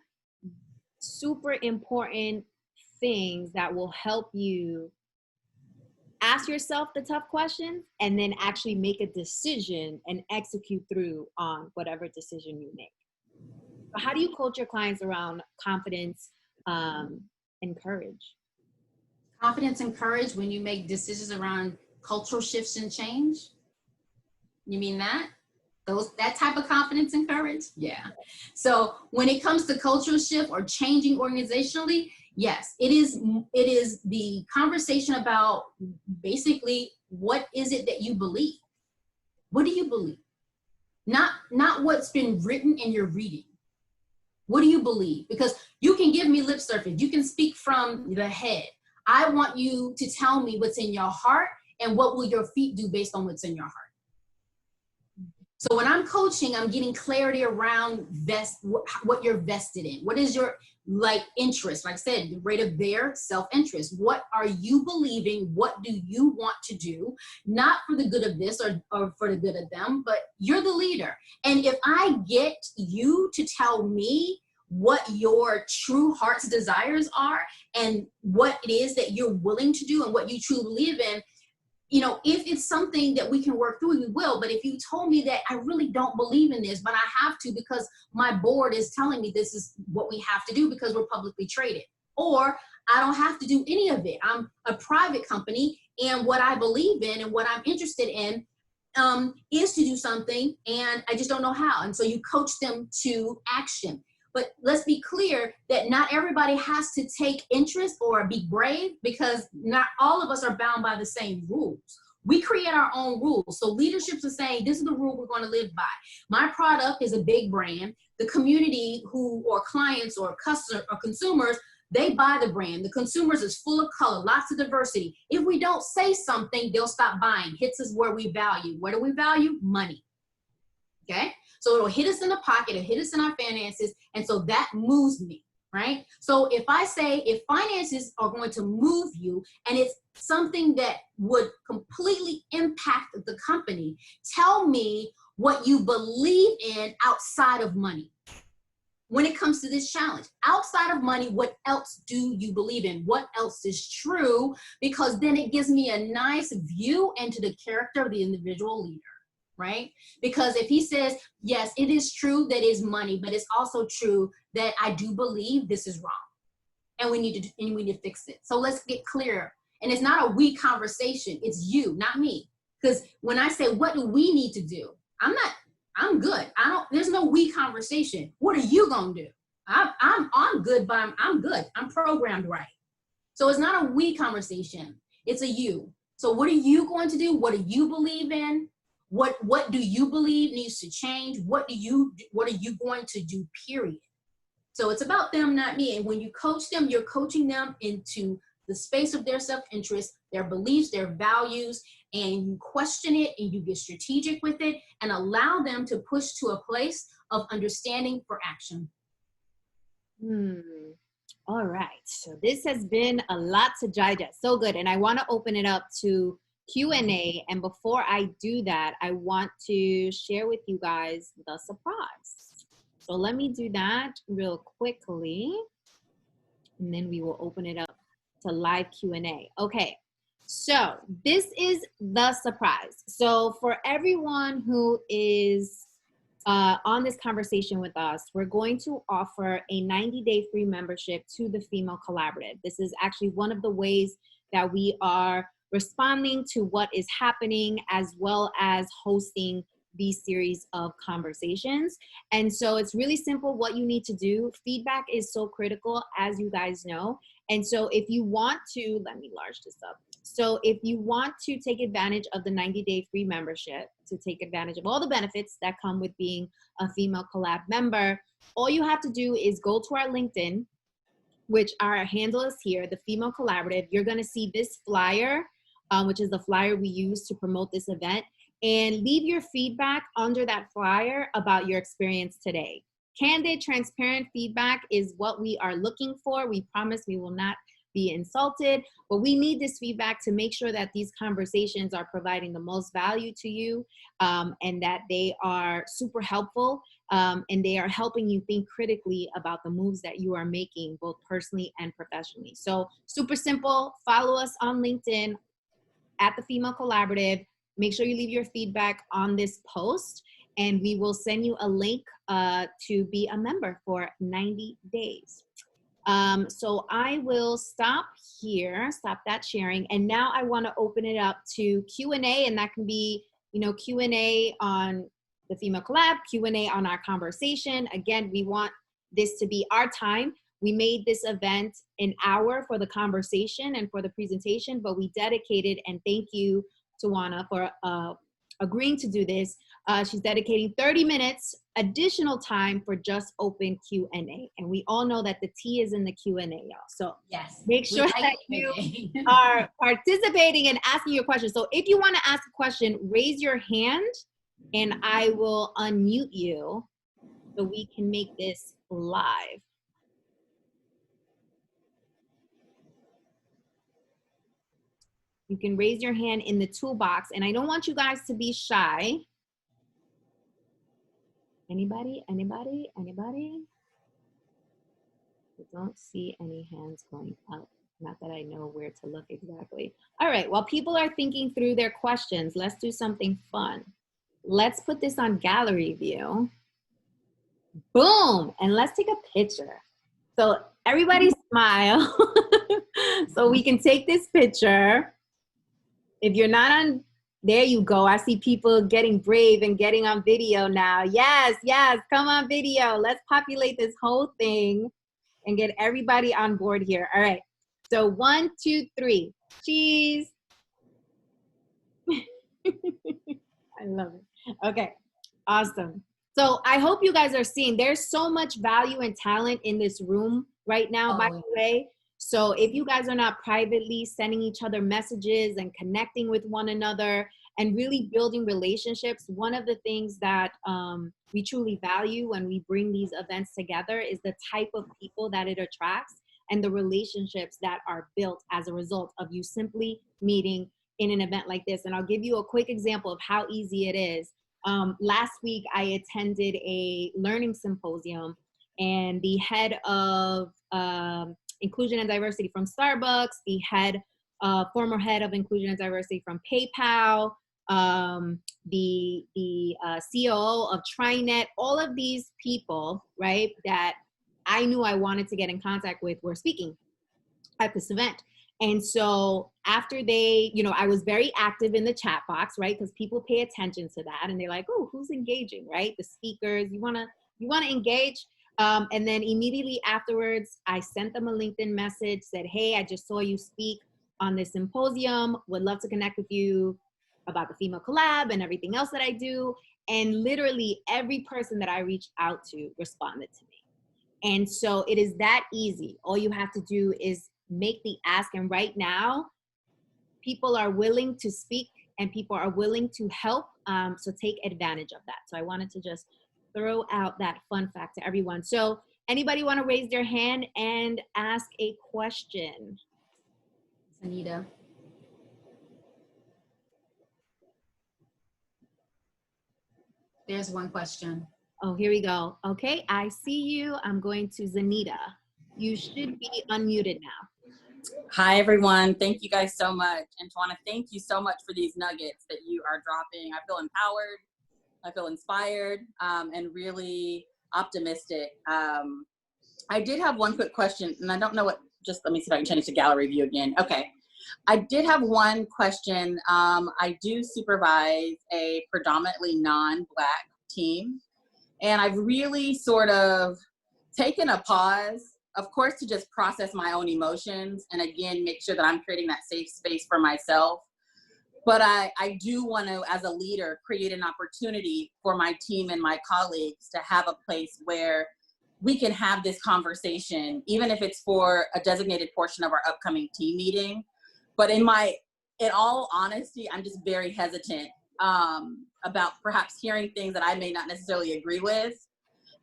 super important things that will help you ask yourself the tough questions and then actually make a decision and execute through on whatever decision you make. So how do you coach your clients around confidence and courage? Confidence and courage when you make decisions around cultural shifts and change? You mean that? That type of confidence and courage, yeah. So when it comes to cultural shift or changing organizationally, yes, it is the conversation about basically what is it that you believe? What do you believe? Not what's been written in your reading. What do you believe? Because you can give me lip service. You can speak from the head. I want you to tell me what's in your heart and what will your feet do based on what's in your heart. So when I'm coaching, I'm getting clarity around what you're vested in. What is your interest? Like I said, the rate of their self-interest. What are you believing? What do you want to do? Not for the good of this or for the good of them, but you're the leader. And if I get you to tell me what your true heart's desires are and what it is that you're willing to do and what you truly believe in, if it's something that we can work through, we will. But if you told me that I really don't believe in this, but I have to because my board is telling me this is what we have to do because we're publicly traded, or I don't have to do any of it. I'm a private company, and what I believe in and what I'm interested in is to do something, and I just don't know how. And so you coach them to action. But let's be clear that not everybody has to take interest or be brave, because not all of us are bound by the same rules. We create our own rules. So leaderships are saying, this is the rule we're going to live by. My product is a big brand. The community or clients or customers or consumers, they buy the brand. The consumers is full of color, lots of diversity. If we don't say something, they'll stop buying. Hits us where we value. What do we value? Money. Okay? So it'll hit us in the pocket, it'll hit us in our finances, and so that moves me, right? So if I say, if finances are going to move you and it's something that would completely impact the company, tell me what you believe in outside of money. When it comes to this challenge, outside of money, what else do you believe in? What else is true? Because then it gives me a nice view into the character of the individual leader. Right? Because if he says, yes, it is true that it's money, but it's also true that I do believe this is wrong and we need to fix it. So let's get clear. And it's not a we conversation. It's you, not me. Because when I say, what do we need to do? I'm good. There's no we conversation. What are you going to do? I'm good, but I'm good. I'm programmed right. So it's not a we conversation. It's a you. So what are you going to do? What do you believe in? What do you believe needs to change? What are you going to do, period? So it's about them, not me. And when you coach them, you're coaching them into the space of their self-interest, their beliefs, their values, and you question it and you get strategic with it and allow them to push to a place of understanding for action. All right. So this has been a lot to digest. So good. And I want to open it up to Q&A, and before I do that, I want to share with you guys the surprise. So let me do that real quickly, and then we will open it up to live Q&A. Okay, so this is the surprise. So for everyone who is on this conversation with us, we're going to offer a 90-day free membership to the Female Collaborative. This is actually one of the ways that we are responding to what is happening, as well as hosting these series of conversations. And so it's really simple what you need to do. Feedback is so critical, as you guys know. And so if you want to, let me enlarge this up. So if you want to take advantage of the 90-day free membership, to take advantage of all the benefits that come with being a Female Collab member, all you have to do is go to our LinkedIn, which our handle is here, the Female Collaborative. You're gonna see this flyer, which is the flyer we use to promote this event, and leave your feedback under that flyer about your experience today. Candid, transparent feedback is what we are looking for. We promise we will not be insulted, but we need this feedback to make sure that these conversations are providing the most value to you, and that they are super helpful, and they are helping you think critically about the moves that you are making, both personally and professionally. So super simple. Follow us on LinkedIn at the Female Collaborative. Make sure you leave your feedback on this post, and we will send you a link to be a member for 90 days. So I will stop here, stop that sharing. And now I want to open it up to Q&A, and that can be, Q&A on the Female Collab, Q&A on our conversation. Again, we want this to be our time. We made this event an hour for the conversation and for the presentation, but we dedicated, and thank you, Towanna, for agreeing to do this. She's dedicating 30 minutes additional time for just open Q&A. And we all know that the tea is in the Q&A, y'all. So yes, make sure that you are participating and asking your questions. So if you want to ask a question, raise your hand and I will unmute you so we can make this live. You can raise your hand in the toolbox, and I don't want you guys to be shy. Anybody? Anybody? Anybody? I don't see any hands going up. Not that I know where to look exactly. All right, while people are thinking through their questions, let's do something fun. Let's put this on gallery view. Boom, and let's take a picture. So everybody smile so we can take this picture. If you're not on, there you go. I see people getting brave and getting on video now. Yes, yes, come on video. Let's populate this whole thing and get everybody on board here. All right, so 1, 2, 3, cheese. I love it. Okay, awesome. So I hope you guys are seeing there's so much value and talent in this room right now, by the way. So if you guys are not privately sending each other messages and connecting with one another and really building relationships, one of the things that we truly value when we bring these events together is the type of people that it attracts and the relationships that are built as a result of you simply meeting in an event like this. And I'll give you a quick example of how easy it is. Last week, I attended a learning symposium, and the head of Inclusion and Diversity from Starbucks, the former head of Inclusion and Diversity from PayPal, the COO of TriNet, all of these people, right, that I knew I wanted to get in contact with were speaking at this event. And so after they, you know, I was very active in the chat box, right, because people pay attention to that and they're like, oh, who's engaging, right? The speakers, you wanna engage. And then immediately afterwards, I sent them a LinkedIn message, said, hey, I just saw you speak on this symposium, would love to connect with you about the Female Collab and everything else that I do. And literally every person that I reached out to responded to me. And so it is that easy. All you have to do is make the ask. And right now, people are willing to speak and people are willing to help. So take advantage of that. So I wanted to just throw out that fun fact to everyone. So anybody want to raise their hand and ask a question? Anita. There's one question. Oh, here we go. Okay, I see you. I'm going to Zanita. You should be unmuted now. Hi, everyone. Thank you guys so much. And Towanna, thank you so much for these nuggets that you are dropping. I feel empowered. I feel inspired and really optimistic. I did have one quick question, and I don't know what, just let me see if I can change it to gallery view again. Okay. I did have one question. I do supervise a predominantly non-Black team, and I've really sort of taken a pause, of course, to just process my own emotions and again, make sure that I'm creating that safe space for myself. But I do want to, as a leader, create an opportunity for my team and my colleagues to have a place where we can have this conversation, even if it's for a designated portion of our upcoming team meeting. But in all honesty, I'm just very hesitant about perhaps hearing things that I may not necessarily agree with.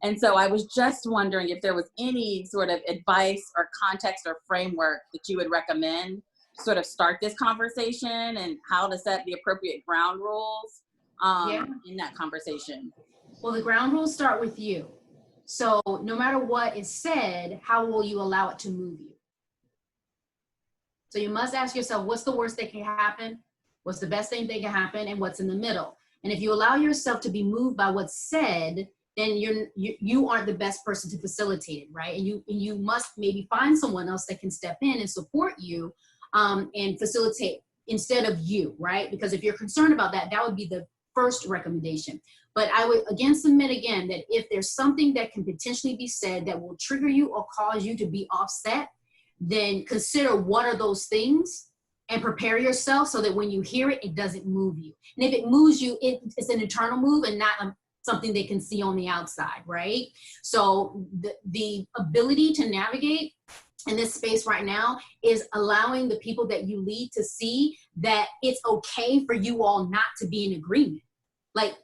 And so I was just wondering if there was any sort of advice or context or framework that you would recommend to sort of start this conversation and how to set the appropriate ground rules in that conversation. Well, the ground rules start with you. So no matter what is said, how will you allow it to move you? So you must ask yourself, what's the worst that can happen? What's the best thing that can happen? And what's in the middle? And if you allow yourself to be moved by what's said, then you aren't the best person to facilitate it, right? And you must maybe find someone else that can step in and support you and facilitate instead of you, right? Because if you're concerned about that, that would be the first recommendation. But I would again submit again that if there's something that can potentially be said that will trigger you or cause you to be offset, then consider what are those things and prepare yourself so that when you hear it, it doesn't move you. And if it moves you, it's an internal move and not something they can see on the outside, right? So the ability to navigate in this space right now is allowing the people that you lead to see that it's okay for you all not to be in agreement. Like,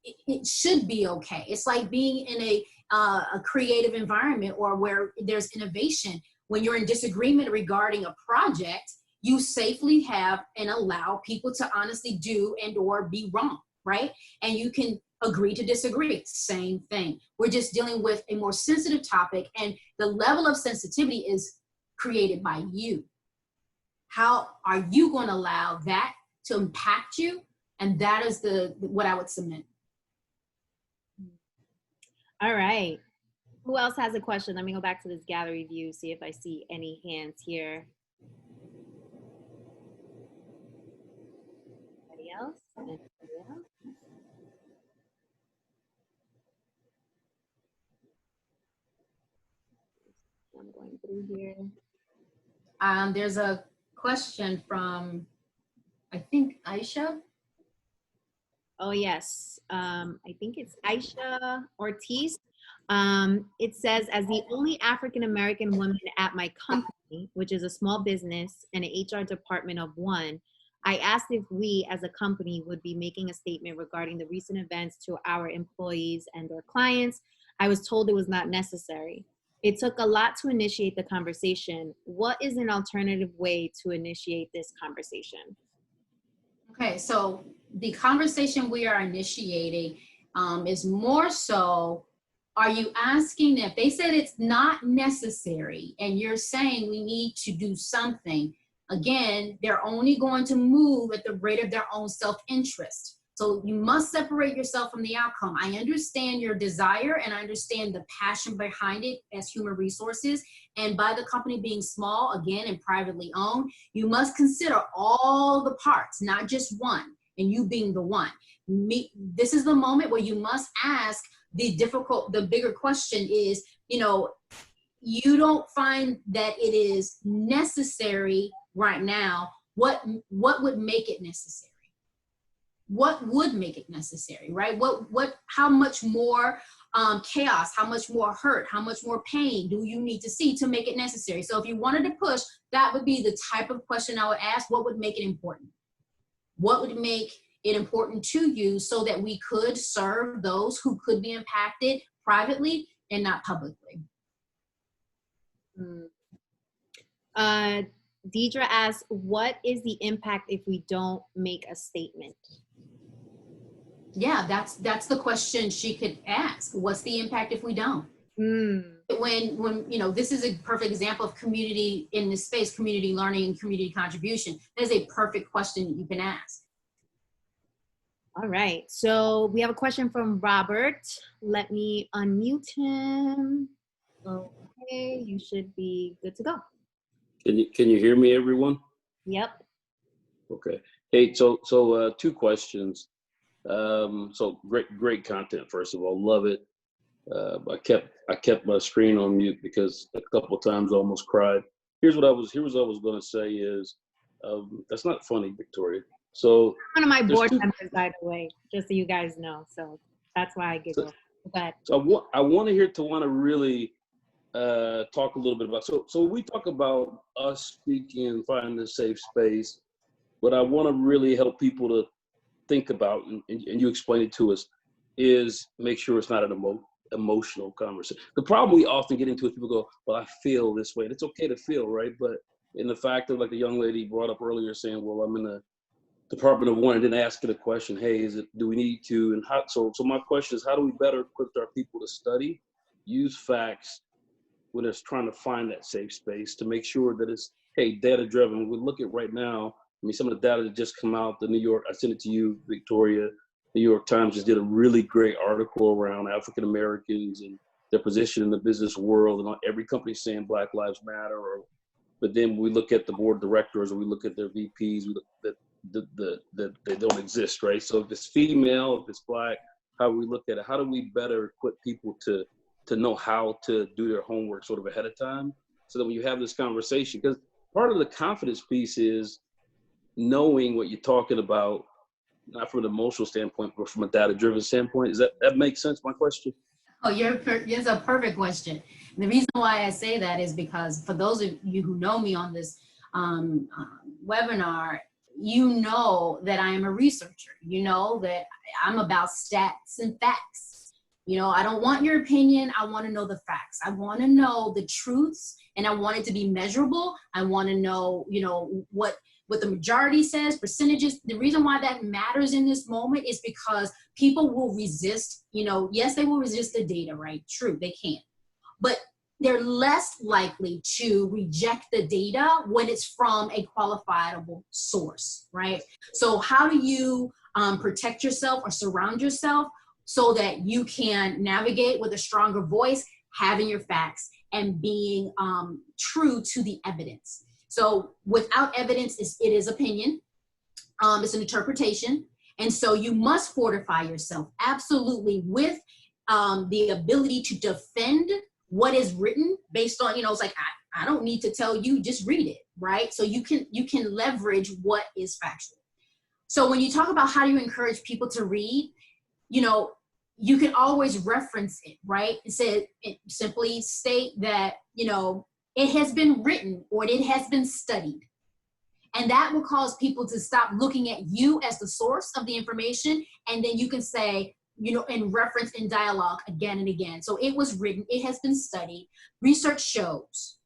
it should be okay. It's like being in a creative environment or where there's innovation. When you're in disagreement regarding a project, you safely have and allow people to honestly do and or be wrong, right? And you can agree to disagree, same thing. We're just dealing with a more sensitive topic, and the level of sensitivity is created by you. How are you going to allow that to impact you? And that is what I would submit. All right. Who else has a question? Let me go back to this gallery view, see if I see any hands here. Anybody else? Anybody else? I'm going through here. There's a question from, I think, Aisha. Oh, yes. I think it's Aisha Ortiz. It says, as the only African-American woman at my company, which is a small business and an HR department of one, I asked if we as a company would be making a statement regarding the recent events to our employees and their clients. I was told it was not necessary. It took a lot to initiate the conversation. What is an alternative way to initiate this conversation? Okay, so the conversation we are initiating is more so, are you asking them, if they said it's not necessary and you're saying we need to do something, again, they're only going to move at the rate of their own self-interest. So you must separate yourself from the outcome. I understand your desire and I understand the passion behind it as human resources. And by the company being small, again, and privately owned, you must consider all the parts, not just one, and you being the one. This is the moment where you must ask the bigger question is, you don't find that it is necessary right now. What would make it necessary? What would make it necessary, right? How much more chaos, how much more hurt, how much more pain do you need to see to make it necessary? So if you wanted to push, that would be the type of question I would ask. What would make it important? What would make it important to you so that we could serve those who could be impacted privately and not publicly? Deidre asks, what is the impact if we don't make a statement? Yeah, that's the question she could ask. What's the impact if we don't? When this is a perfect example of community in this space, community learning and community contribution. That's a perfect question that you can ask. All right, so we have a question from Robert. Let me unmute him. Okay, you should be good to go. Can you hear me, everyone? Yep. Okay. Hey, so two questions. So great content. First of all, love it. I kept my screen on mute because a couple of times I almost cried. Here's what I was going to say is, that's not funny, Victoria. So one of my board members, by the way, just so you guys know. So that's why I giggle. But so I want to hear Towanna really talk a little bit about. So we talk about us speaking and finding a safe space, but I want to really help people to think about, and you explain it to us, is make sure it's not an emotional conversation. The problem we often get into is people go, well, I feel this way. And it's okay to feel, right? But in the fact of, like the young lady brought up earlier saying, well, I'm in the Department of One, and then ask it a question, hey, do we need to, and how, so my question is, how do we better equip our people to study, use facts when it's trying to find that safe space to make sure that it's, hey, data-driven. We look at right now, I mean, some of the data that just come out, the New York, I sent it to you, Victoria, New York Times just did a really great article around African Americans and their position in the business world, and every company saying Black Lives Matter, but then we look at the board of directors, or we look at their VPs, we look at they don't exist, right? So if it's female, if it's Black, how we look at it, how do we better equip people to know how to do their homework sort of ahead of time, so that when you have this conversation, because part of the confidence piece is knowing what you're talking about, not from an emotional standpoint, but from a data-driven standpoint. Is that makes sense, my question? Oh, it's a perfect question. And the reason why I say that is because for those of you who know me on this webinar, you know that I am a researcher. You know that I'm about stats and facts. You know, I don't want your opinion. I want to know the facts. I want to know the truths, and I want it to be measurable. I want to know, you know, what the majority says, percentages. The reason why that matters in this moment is because people will resist, you know, yes, they will resist the data, right? True, they can. But they're less likely to reject the data when it's from a qualifiable source, right? So how do you protect yourself or surround yourself so that you can navigate with a stronger voice, having your facts and being true to the evidence? So without evidence, it is opinion. It's an interpretation. And so you must fortify yourself absolutely with the ability to defend what is written based on, you know, it's like, I don't need to tell you, just read it, right? So you can leverage what is factual. So when you talk about how do you encourage people to read, you know, you can always reference it, right? Simply state that, you know, it has been written or it has been studied. And that will cause people to stop looking at you as the source of the information. And then you can say, you know, in reference, in dialogue again and again. So it was written, it has been studied, research shows,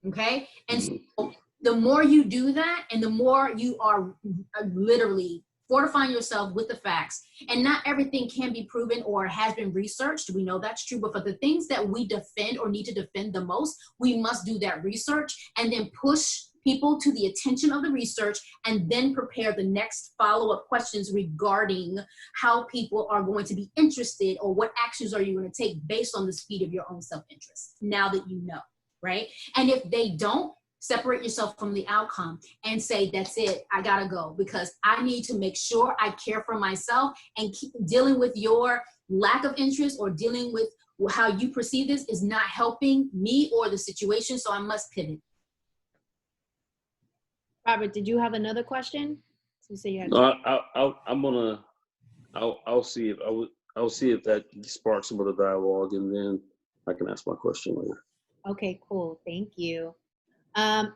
okay? And so the more you do that and the more you are literally fortifying yourself with the facts, and not everything can be proven or has been researched. We know that's true, but for the things that we defend or need to defend the most, we must do that research and then push people to the attention of the research and then prepare the next follow-up questions regarding how people are going to be interested or what actions are you going to take based on the speed of your own self-interest now that you know, right? And if they don't, separate yourself from the outcome and say, that's it, I gotta go, because I need to make sure I care for myself, and keep dealing with your lack of interest or dealing with how you perceive this is not helping me or the situation, so I must pivot. Robert, did you have another question? So you say you had I'll see if that sparks some of the dialogue, and then I can ask my question later. Okay, cool. Thank you.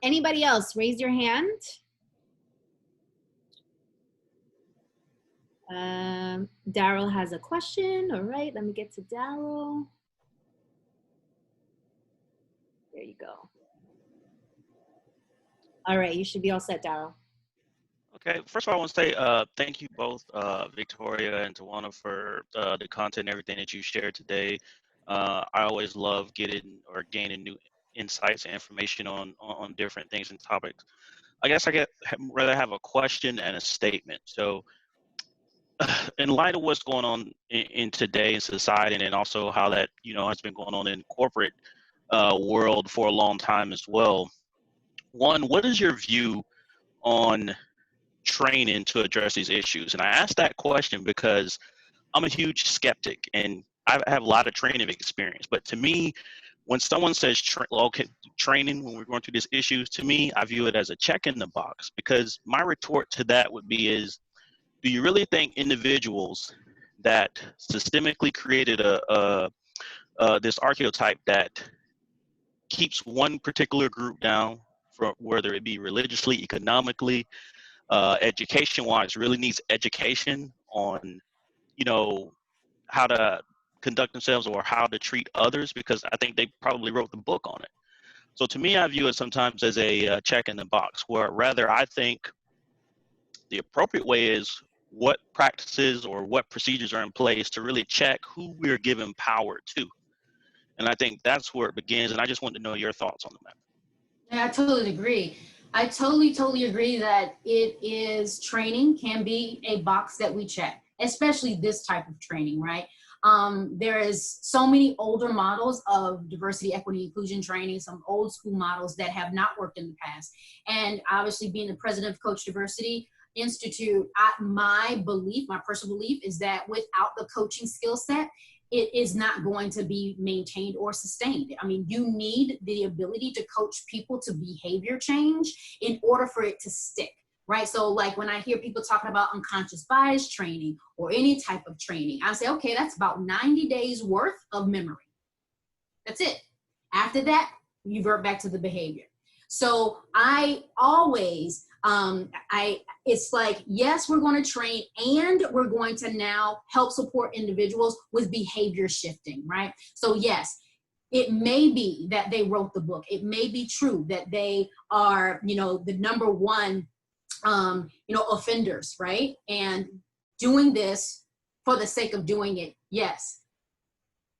Anybody else? Raise your hand. Daryl has a question. All right, let me get to Daryl. There you go. All right, you should be all set, Daryl. Okay, first of all, I want to say thank you both, Victoria and Towanna, for the content and everything that you shared today. I always love gaining new insights and information on different things and topics. I guess rather have a question and a statement. So in light of what's going on in today in society, and also how that, you know, has been going on in corporate world for a long time as well. One, what is your view on training to address these issues? And I ask that question because I'm a huge skeptic, and I have a lot of training experience. But to me, when someone says training, when we're going through these issues, to me, I view it as a check in the box, because my retort to that would be do you really think individuals that systemically created this archetype that keeps one particular group down, from whether it be religiously, economically, education-wise, really needs education on, you know, how to conduct themselves or how to treat others? Because I think they probably wrote the book on it. So to me, I view it sometimes as a check in the box, where rather I think the appropriate way is what practices or what procedures are in place to really check who we're giving power to. And I think that's where it begins. And I just want to know your thoughts on the matter. Yeah, I totally agree. I totally agree that training can be a box that we check, especially this type of training, right? There is so many older models of diversity, equity, inclusion training, some old school models that have not worked in the past. And obviously being the president of CoachDiversity, Institute, my belief, my personal belief is that without the coaching skill set, it is not going to be maintained or sustained. I mean, you need the ability to coach people to behavior change in order for it to stick, right? So like when I hear people talking about unconscious bias training or any type of training, I say, okay, that's about 90 days worth of memory. That's it. After that, you revert back to the behavior. So I always, it's like, yes, we're going to train and we're going to now help support individuals with behavior shifting, right? So yes, it may be that they wrote the book. It may be true that they are, the #1, offenders, right? And doing this for the sake of doing it, yes.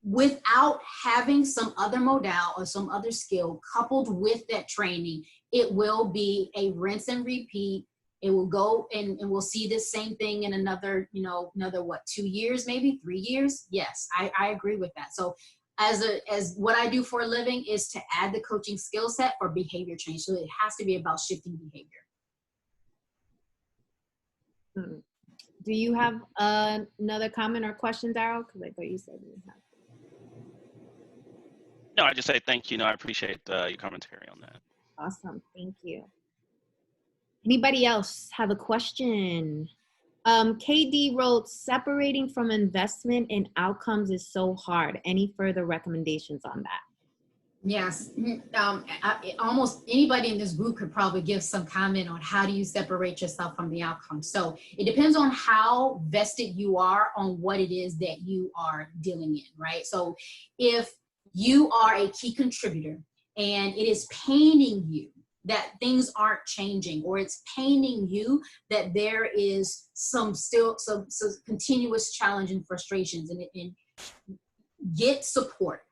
Without having some other modal or some other skill coupled with that training, it will be a rinse and repeat. It will go and we'll see this same thing in another 2 years, maybe 3 years. Yes, I agree with that. So as what I do for a living is to add the coaching skill set for behavior change. So it has to be about shifting behavior. Do you have another comment or question, Daryl? Because I thought you said you have. No, I just say thank you. I appreciate your commentary on that. Awesome. Thank you. Anybody else have a question? KD wrote, separating from investment and outcomes is so hard. Any further recommendations on that? Yes. Almost anybody in this group could probably give some comment on how do you separate yourself from the outcome. So it depends on how vested you are on what it is that you are dealing in, right? So if you are a key contributor and it is paining you that things aren't changing, or it's paining you that there is some continuous challenge and frustrations, and get support,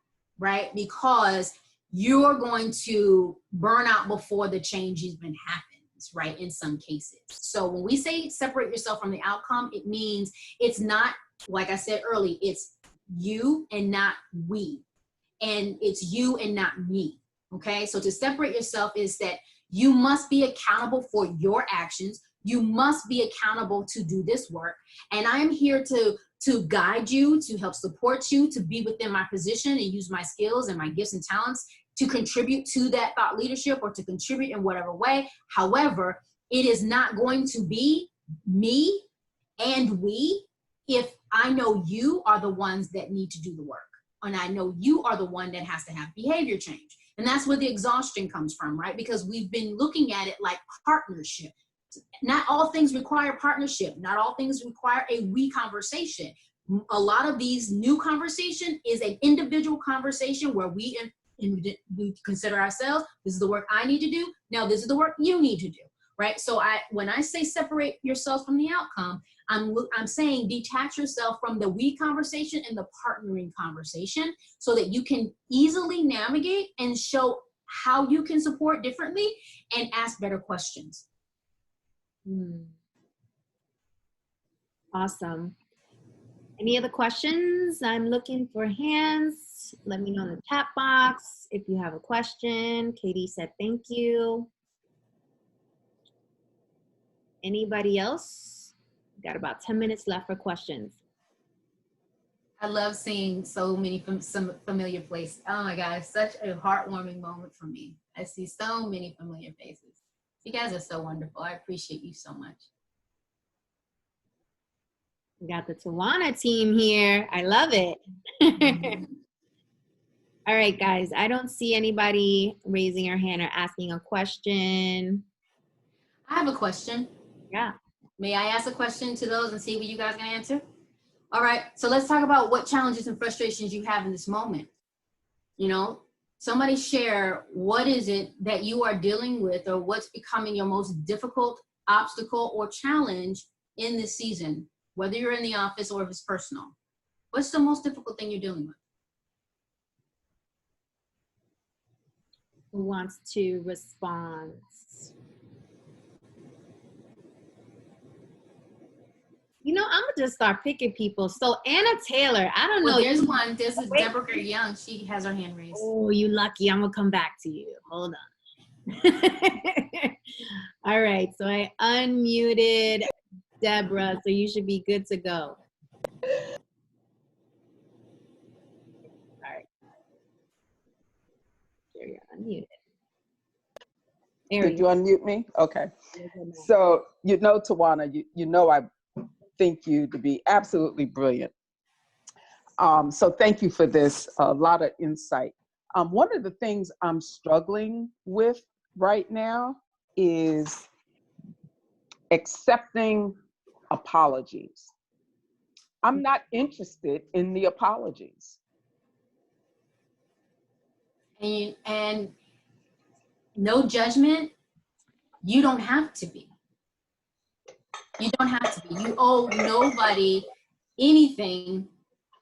right? Because you're going to burn out before the change even happens, right? In some cases. So when we say separate yourself from the outcome, it means it's not, like I said earlier, it's you and not we. And it's you and not me, okay? So to separate yourself is that you must be accountable for your actions. You must be accountable to do this work. And I am here to guide you, to help support you, to be within my position and use my skills and my gifts and talents to contribute to that thought leadership or to contribute in whatever way. However, it is not going to be me and we if I know you are the ones that need to do the work. And I know you are the one that has to have behavior change. And that's where the exhaustion comes from, right? Because we've been looking at it like partnership. Not all things require partnership. Not all things require a we conversation. A lot of these new conversation is an individual conversation where we consider ourselves, this is the work I need to do. Now this is the work you need to do, right? So when I say separate yourself from the outcome, I'm saying detach yourself from the we conversation and the partnering conversation so that you can easily navigate and show how you can support differently and ask better questions. Awesome. Any other questions? I'm looking for hands. Let me know in the chat box if you have a question. Katie said thank you. Anybody else? Got about 10 minutes left for questions. I love seeing so many some familiar faces. Oh my God, it's such a heartwarming moment for me. I see so many familiar faces. You guys are so wonderful. I appreciate you so much. We got the Towanna team here. I love it. All right, guys. I don't see anybody raising their hand or asking a question. I have a question. Yeah. May I ask a question to those and see what you guys can answer? All right, so let's talk about what challenges and frustrations you have in this moment. Somebody share, what is it that you are dealing with or what's becoming your most difficult obstacle or challenge in this season, whether you're in the office or if it's personal. What's the most difficult thing you're dealing with? Who wants to respond? I'm gonna just start picking people. So Anna Taylor, I don't know. There's one. This is Deborah Young. She has her hand raised. Oh, you lucky. I'm gonna come back to you. Hold on. All right, so I unmuted Deborah, so you should be good to go. All right. There, you're unmuted. Did you unmute me? Okay. So, Towanna, you know I think you to be absolutely brilliant. So thank you for this, a lot of insight. One of the things I'm struggling with right now is accepting apologies. I'm not interested in the apologies. And no judgment, you don't have to be. You don't have to be. You owe nobody anything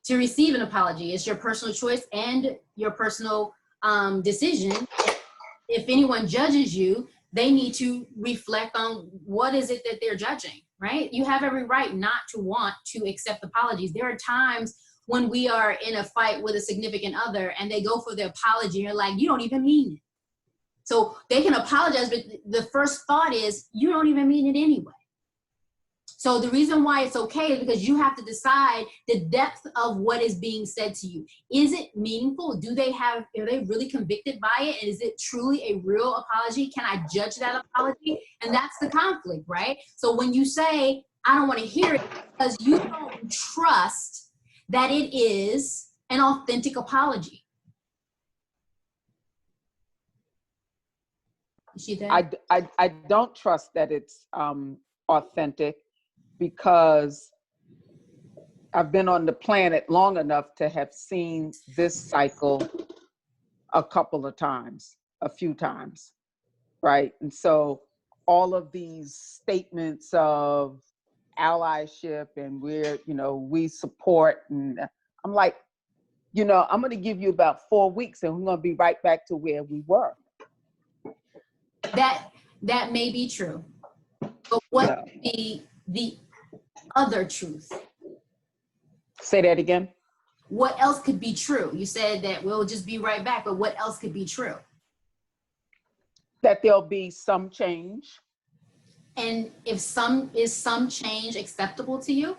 to receive an apology. It's your personal choice and your personal decision. If anyone judges you, they need to reflect on what is it that they're judging, right? You have every right not to want to accept apologies. There are times when we are in a fight with a significant other and they go for the apology, you're like, you don't even mean it. So they can apologize, but the first thought is, you don't even mean it anyway. So the reason why it's okay is because you have to decide the depth of what is being said to you. Is it meaningful? Are they really convicted by it? And is it truly a real apology? Can I judge that apology? And that's the conflict, right? So when you say, I don't want to hear it, because you don't trust that it is an authentic apology. Is she there? I don't trust that it's authentic, because I've been on the planet long enough to have seen this cycle a few times, right? And so all of these statements of allyship and we support, and I'm like, I'm going to give you about 4 weeks and we're going to be right back to where we were. That may be true, but what would be the other truth? Say that again. What else could be true? You said that we'll just be right back, but what else could be true? That there'll be some change. And is some change acceptable to you?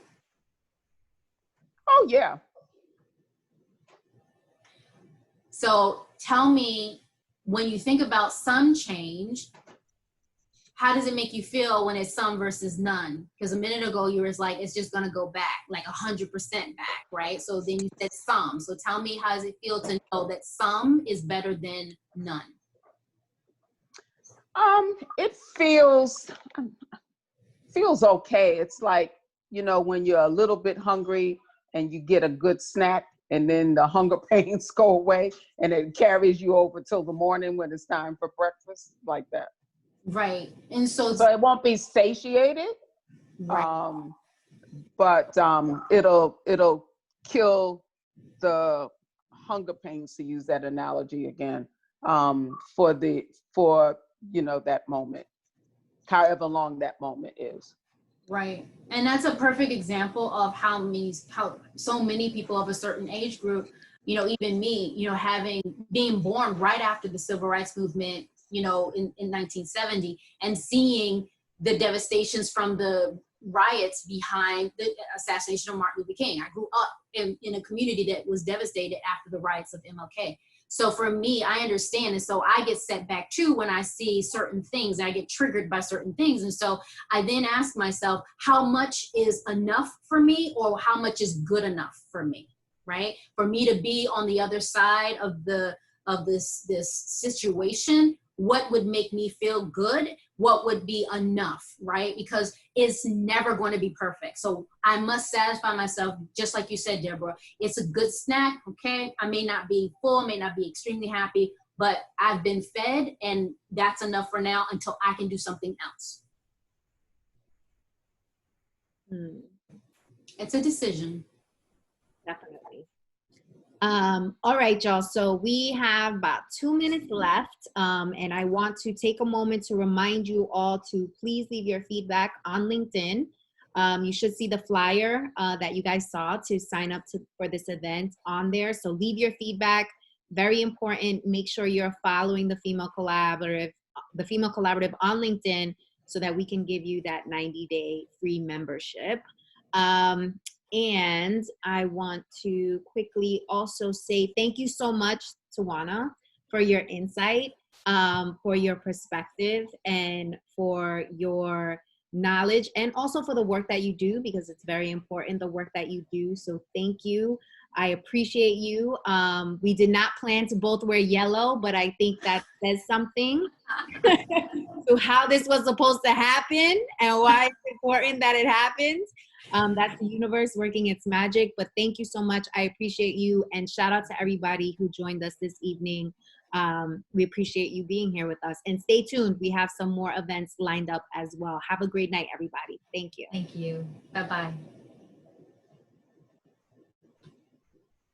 Oh, yeah. So tell me, when you think about some change, how does it make you feel when it's some versus none? Because a minute ago you were like, it's just gonna go back, like 100% back, right? So then you said some. So tell me, how does it feel to know that some is better than none? It feels okay. It's like, when you're a little bit hungry and you get a good snack, and then the hunger pains go away and it carries you over till the morning when it's time for breakfast, like that. Right. And so it won't be satiated, right. But it'll kill the hunger pains, to use that analogy again, for that moment, however long that moment is. Right. And that's a perfect example of how so many people of a certain age group, even me, being born right after the civil rights movement, in 1970, and seeing the devastations from the riots behind the assassination of Martin Luther King. I grew up in a community that was devastated after the riots of MLK. So for me, I understand. And so I get set back too when I see certain things. I get triggered by certain things. And so I then ask myself, how much is enough for me, or how much is good enough for me, right? For me to be on the other side of this situation, what would make me feel good? What would be enough, right? Because it's never going to be perfect. So I must satisfy myself, just like you said, Deborah. It's a good snack, okay? I may not be full, may not be extremely happy, but I've been fed, and that's enough for now until I can do something else. It's a decision. Definitely. All right, y'all. So we have about 2 minutes left, and I want to take a moment to remind you all to please leave your feedback on LinkedIn. You should see the flyer that you guys saw to sign up for this event on there. So leave your feedback. Very important. Make sure you're following the Female Collaborative the Female Collaborative on LinkedIn so that we can give you that 90-day free membership. And I want to quickly also say thank you so much, Towanna, for your insight, for your perspective, and for your knowledge, and also for the work that you do, because it's very important, the work that you do. So thank you. I appreciate you. We did not plan to both wear yellow, but I think that says something to how this was supposed to happen and why it's important that it happens. That's the universe working its magic. But thank you so much. I appreciate you. And shout out to everybody who joined us this evening. We appreciate you being here with us. And stay tuned. We have some more events lined up as well. Have a great night, everybody. Thank you. Thank you. Bye-bye.